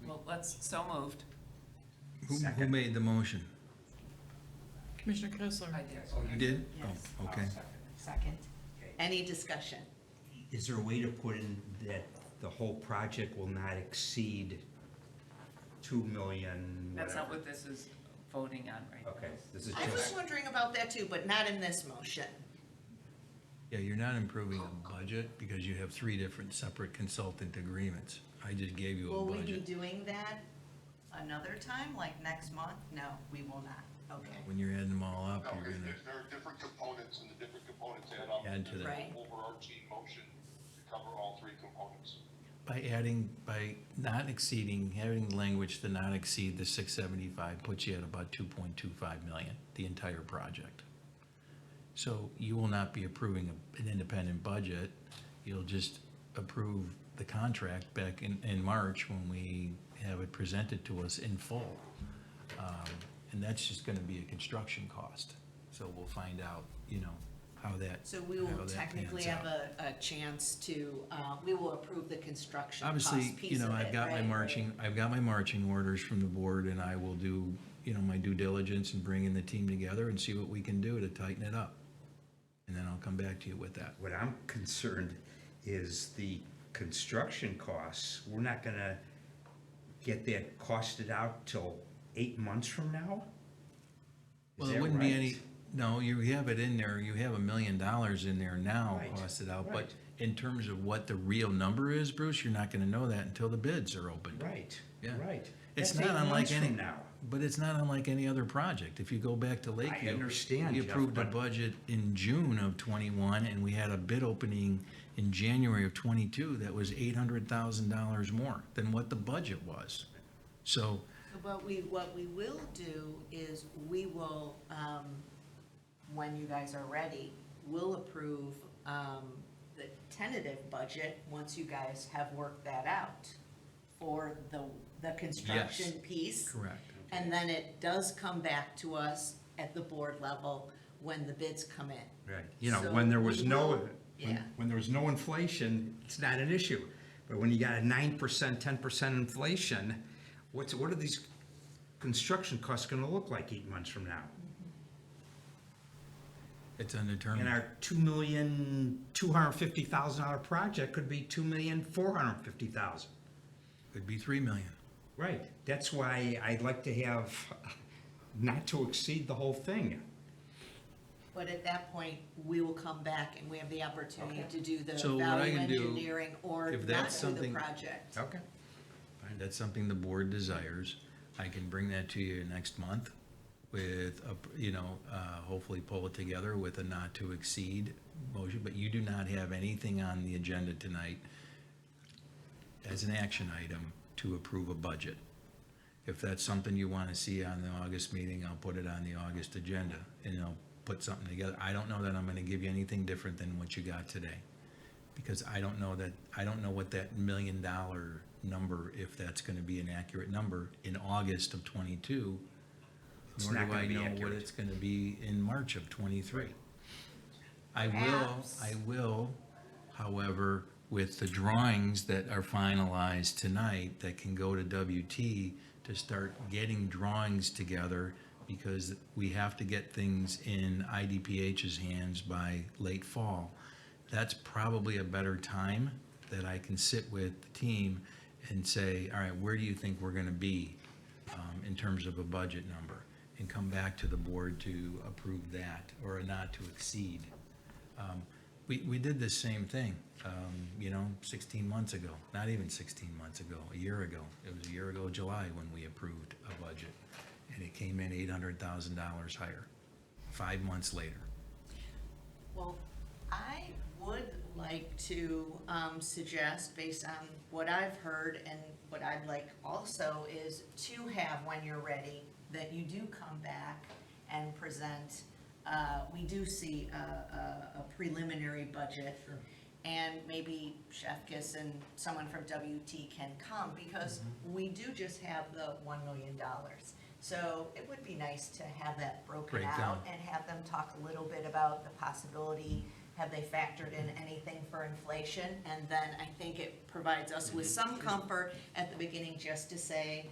S13: Well, so moved.
S1: Who made the motion?
S3: Commissioner Kessler.
S13: I did.
S1: You did?
S4: Yes.
S1: Oh, okay.
S4: Second. Any discussion?
S2: Is there a way to put in that the whole project will not exceed 2 million,
S13: That's not
S2: whatever?
S13: what this is voting on right now.
S2: Okay, this is
S4: I was
S2: just,
S4: wondering about that too, but not in this motion.
S1: Yeah, you're not improving the budget because you have 3 different separate consultant agreements. I just gave you a
S4: Will we be
S1: budget.
S4: doing that another time, like next month? No, we will not. Okay.
S1: When you're adding them all up,
S5: No,
S1: you're gonna,
S5: there are different components, and the different components add up.
S1: Add to that.
S4: Right.
S5: Overarching motion to cover all 3 components.
S1: by not exceeding, having language to not exceed the 675 puts you at about 2.25 million, the entire project. So you will not be approving an independent budget. You'll just approve the contract back in March when we have it presented to us in full. And that's just gonna be a construction cost. So we'll find out, how that,
S4: So we
S1: how
S4: will
S1: that
S4: technically
S1: pans
S4: have
S1: out.
S4: a chance to, we will approve the construction cost
S1: Obviously,
S4: piece of it,
S1: I've got my
S4: right?
S1: I've got my marching orders from the board, and I will do, my due diligence and bring in the team together and see what we can do to tighten it up. And then I'll come back to you with that.
S2: what I'm concerned is the construction costs, we're not gonna get that costed out till 8 months from now? Is
S1: Well, it
S2: that
S1: wouldn't be
S2: right?
S1: any, no, you have it in there, you have $1 million in there now
S2: Right,
S1: costed out, but
S2: right.
S1: in terms of what the real number is, Bruce, you're not gonna know that until the bids are opened.
S2: Right,
S1: Yeah.
S2: right.
S1: It's
S2: That's
S1: not
S2: 8
S1: unlike
S2: months
S1: any,
S2: from now.
S1: but it's not unlike any other project. If you go back to Lakeview.
S2: understand,
S1: We
S2: Jeff,
S1: approved a
S2: but-
S1: budget in June of '21, and we had a bid opening in January of '22 that was $800,000 more than what the budget was. So,
S4: So what we will do is we will, when you guys are ready, we'll approve, the tentative budget once you guys have worked that out for the construction piece.
S1: correct.
S4: And then it does come back to us at the board level when the bids come in.
S2: Right,
S4: So
S2: when there was
S4: we
S2: no,
S4: will- yeah.
S2: when there was no inflation, it's not an issue. But when you got a 9%, 10% inflation, what are these construction costs gonna look like 8 months from now?
S1: It's
S2: And
S1: undetermined.
S2: our $2,250,000 project could be $2,450,000.
S1: Could be 3 million.
S2: Right, that's why I'd like to have
S17: not to exceed the whole thing.
S4: But at that point, we will come back and we have the opportunity to do the
S1: So what I
S4: value
S1: can do,
S4: engineering or
S1: if
S4: not
S1: that's
S4: do the
S1: something-
S4: project.
S17: Okay.
S1: If that's something the board desires, I can bring that to you next month with, hopefully pull it together with a not to exceed motion, but you do not have anything on the agenda tonight as an action item to approve a budget. If that's something you want to see on the August meeting, I'll put it on the August agenda and I'll put something together. I don't know that I'm going to give you anything different than what you got today. Because I don't know what that $1 million number, if that's going to be an accurate number in August of '22.
S17: It's
S1: Nor
S17: not
S1: do
S17: gonna
S1: I
S17: be
S1: know what
S17: accurate.
S1: it's going to be in March of '23. I
S4: Perhaps.
S1: will, however, with the drawings that are finalized tonight that can go to WT to start getting drawings together, because we have to get things in IDPH's hands by late fall. That's probably a better time that I can sit with the team and say, all right, where do you think we're gonna be in terms of a budget number? And come back to the board to approve that, or a not to exceed. We did this same thing, 16 months ago, not even 16 months ago, a year ago. It was a year ago, July, when we approved a budget. And it came in $800,000 higher, 5 months later.
S4: Well, I would like to suggest, based on what I've heard and what I'd like also, is to have, when you're ready, that you do come back and present. We do see a preliminary budget. And maybe Chef Kiss and someone from WT can come, because we do just have the $1 million. So it would be nice to have that broken
S1: Breakdown.
S4: out and have them talk a little bit about the possibility. Have they factored in anything for inflation? And then I think it provides us with some comfort at the beginning just to say,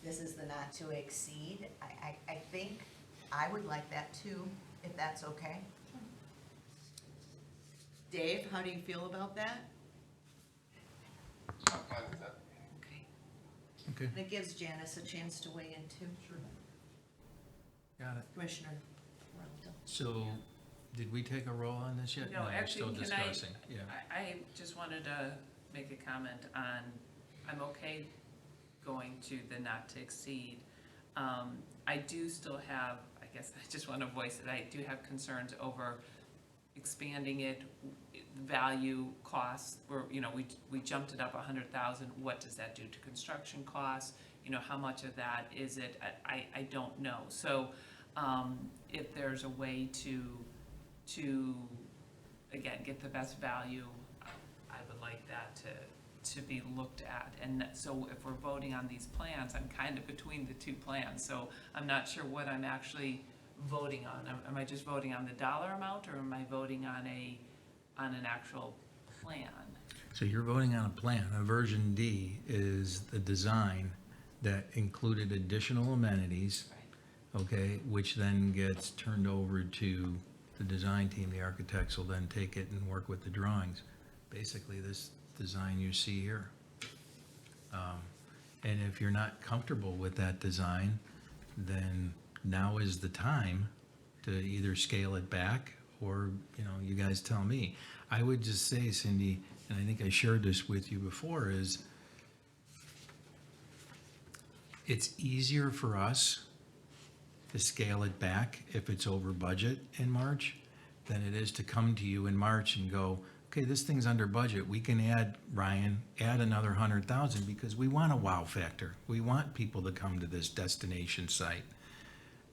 S4: this is the not to exceed. I think I would like that too, if that's okay. Dave, how do you feel about that?
S5: I'm fine with that.
S4: Okay.
S1: Okay,
S4: And it gives Janice a chance to weigh in too.
S1: got it.
S4: Commissioner Relton.
S1: So, did we take a roll on this yet?
S13: No,
S1: we're
S13: actually,
S1: still
S13: can I,
S1: discussing. Yeah.
S13: I just wanted to make a comment on, I'm okay going to the not to exceed. I do still have, I guess I just want to voice it, I do have concerns over expanding it, value costs, we jumped it up 100,000, what does that do to construction costs? How much of that is it? I don't know. So, if there's a way to, again, get the best value, I would like that to be looked at. And so if we're voting on these plans, I'm kind of between the two plans, so I'm not sure what I'm actually voting on. Am I just voting on the dollar amount, or am I voting on an actual plan?
S1: So you're voting on a plan. A version D is the design that included additional amenities, okay, which then gets turned over to the design team. The architects will then take it and work with the drawings. Basically, this design you see here. And if you're not comfortable with that design, then now is the time to either scale it back, or, you guys tell me. I would just say, Cindy, and I think I shared this with you before, is it's easier for us to scale it back if it's over budget in March than it is to come to you in March and go, okay, this thing's under budget. We can add, Ryan, another 100,000, because we want a wow factor. We want people to come to this destination site.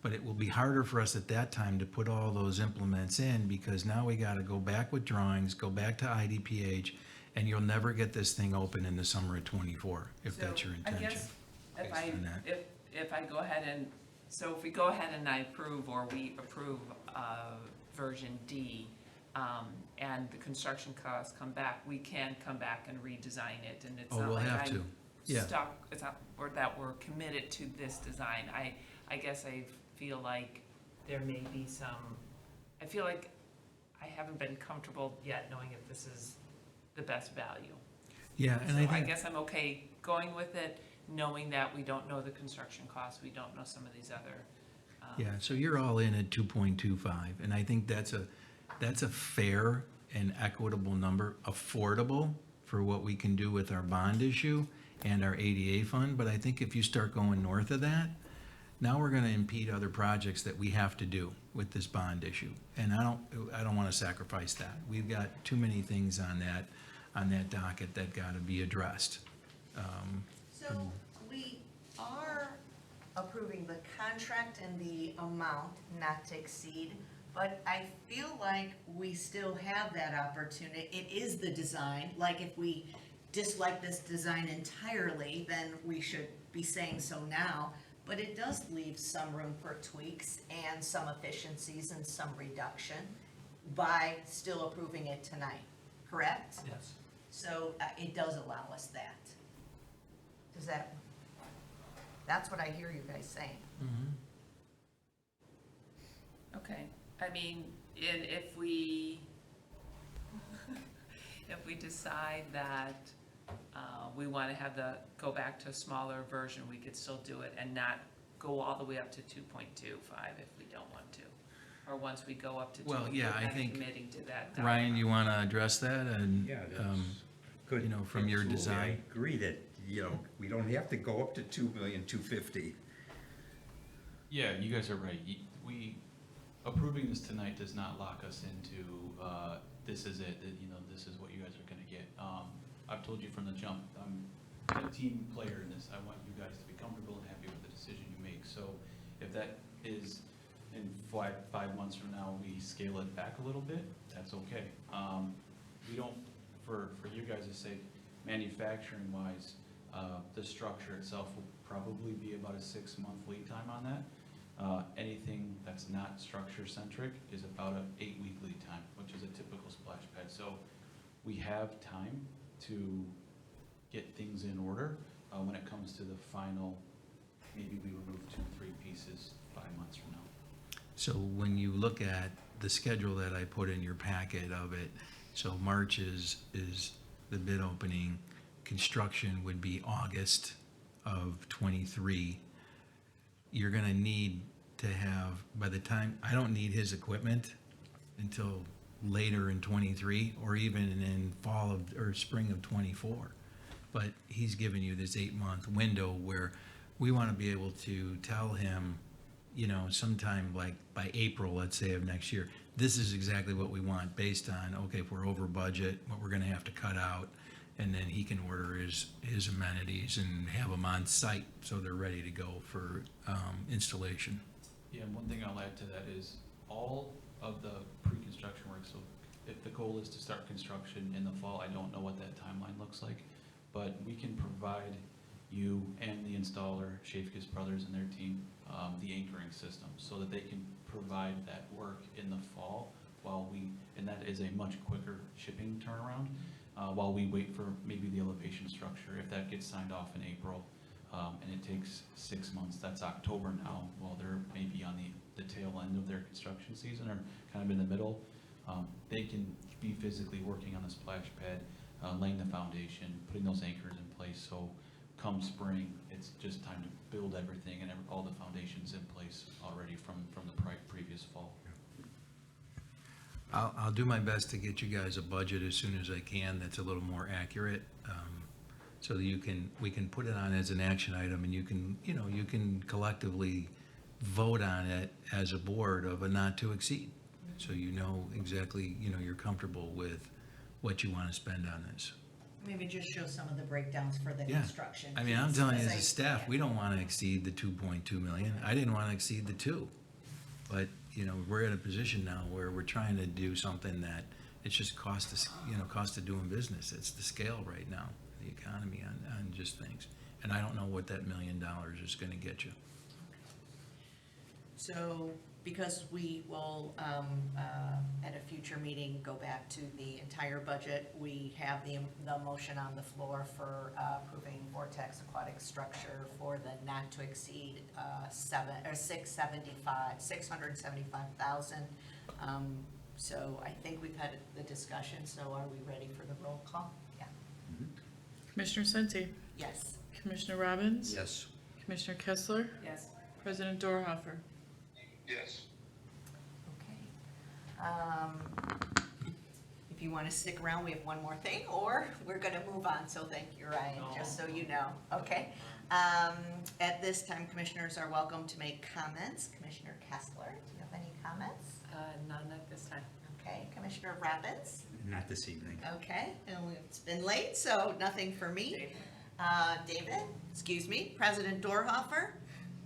S1: But it will be harder for us at that time to put all those implements in, because now we gotta go back with drawings, go back to IDPH, and you'll never get this thing open in the summer of '24, if that's your intention.
S13: I guess if
S1: based on that.
S13: if I go ahead and, so if we go ahead and I approve, or we approve version D, and the construction costs come back, we can come back and redesign it, and it's
S1: Oh,
S13: not
S1: we'll
S13: like
S1: have to.
S13: I'm
S1: Yeah.
S13: stuck, it's not, or that we're committed to this design. I guess I feel like there may be I feel like I haven't been comfortable yet knowing if this is the best value.
S1: Yeah, and
S13: So
S1: I
S13: I
S1: think,
S13: guess I'm okay going with it, knowing that we don't know the construction costs, we don't know some of these other
S1: Yeah, so you're all in at 2.25, and I think that's a fair and equitable number, affordable for what we can do with our bond issue and our ADA fund, but I think if you start going north of that, now we're gonna impede other projects that we have to do with this bond issue, and I don't wanna sacrifice that. We've got too many things on that docket that gotta be addressed.
S4: So we are approving the contract and the amount not to exceed, but I feel like we still have that opportunity. It is the design, like if we dislike this design entirely, then we should be saying so now. But it does leave some room for tweaks and some efficiencies and some reduction by still approving it tonight, correct?
S1: Yes.
S4: So it does allow us that. Does that, that's what I hear you guys saying.
S13: Okay, I mean, if we decide that we want to have go back to a smaller version, we could still do it and not go all the way up to 2.25 if we don't want to. Or once we go up to 2,
S1: Well, yeah, I
S13: kind of
S1: think,
S13: committing to that.
S1: Ryan, you wanna address that, and,
S17: Yeah, that's good.
S1: you know, from your
S17: Absolutely. I
S1: design?
S17: agree that, we don't have to go up to 2,250,000.
S15: Yeah, you guys are right. We, approving this tonight does not lock us into, this is it, that, this is what you guys are gonna get. I've told you from the jump, I'm a team player in this. I want you guys to be comfortable and happy with the decision you make. So if that is in 5 months from now, we scale it back a little bit, that's okay. We don't, for you guys' sake, manufacturing wise, the structure itself will probably be about a 6-month lead time on that. Anything that's not structure centric is about an 8-week lead time, which is a typical splash pad. So we have time to get things in order. When it comes to the final, maybe we remove 2-3 pieces 5 months from now.
S1: So when you look at the schedule that I put in your packet of it, so March is the bid opening, construction would be August of '23. You're gonna need to have, by the time, I don't need his equipment until later in '23, or even in fall of, or spring of '24. But he's given you this 8-month window where we wanna be able to tell him, sometime like by April, let's say, of next year, this is exactly what we want based on, okay, if we're over budget, what we're gonna have to cut out. And then he can order his amenities and have them on site, so they're ready to go for installation.
S15: Yeah, and one thing I'll add to that is all of the pre-construction work, so if the goal is to start construction in the fall, I don't know what that timeline looks like, but we can provide you and the installer, Shafkus Brothers and their team, the anchoring system, so that they can provide that work in the fall and that is a much quicker shipping turnaround, while we wait for maybe the elevation structure. If that gets signed off in April, and it takes 6 months, that's October now, while they're maybe on the tail end of their construction season or kind of in the middle, they can be physically working on the splash pad, laying the foundation, putting those anchors in place, so come spring, it's just time to build everything and all the foundations in place already from the previous fall.
S1: I'll do my best to get you guys a budget as soon as I can that's a little more accurate, so that we can put it on as an action item, and you can collectively vote on it as a board of a not to exceed. So exactly, you're comfortable with what you want to spend on this.
S4: Maybe just show some of the breakdowns for the
S1: Yeah.
S4: construction.
S1: I mean, I'm
S4: piece,
S1: telling you,
S4: because
S1: as a staff, we don't want to exceed the 2.2 million. I didn't want to exceed the 2. But, we're in a position now where we're trying to do something that it's just cost of doing business. It's the scale right now, the economy on just things. And I don't know what that $1 million is going to get you.
S4: So, because we will, at a future meeting, go back to the entire budget, we have the motion on the floor for approving Vortex Aquatic Structure for the not to exceed $675,000. So I think we've had the discussion, so are we ready for the roll call? Yeah.
S3: Commissioner Senti,
S4: Yes.
S3: Commissioner Robbins?
S2: Yes.
S3: Commissioner Kessler?
S13: Yes.
S3: President Dorhoeffer?
S5: Yes.
S4: Okay. If you want to stick around, we have one more thing, or we're going to move on, so thank you, Ryan, just so you know, okay? At this time, commissioners are welcome to make comments. Commissioner Kessler, do you have any comments?
S13: None at this time.
S4: Okay, Commissioner Robbins?
S17: Not this evening.
S4: Okay, and it's been late, so nothing for me. David, excuse me, President Dorhofer,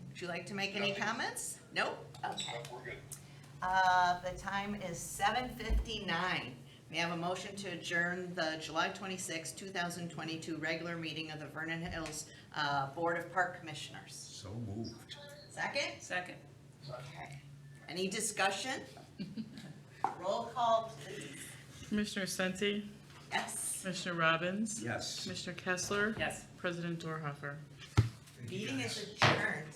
S4: would you like to make any comments? Nope? Okay.
S5: No, we're good.
S4: The time is 7:59. May I have a motion to adjourn the July 26, 2022 regular meeting of the Vernon Hills Board of Park Commissioners?
S17: So moved.
S4: Second?
S13: Second.
S4: Okay. Any discussion? Roll call, please.
S3: Commissioner Senti,
S4: Yes.
S3: Commissioner Robbins,
S17: Yes.
S3: Commissioner Kessler,
S13: Yes.
S3: President Dorhofer.
S4: Meeting is adjourned.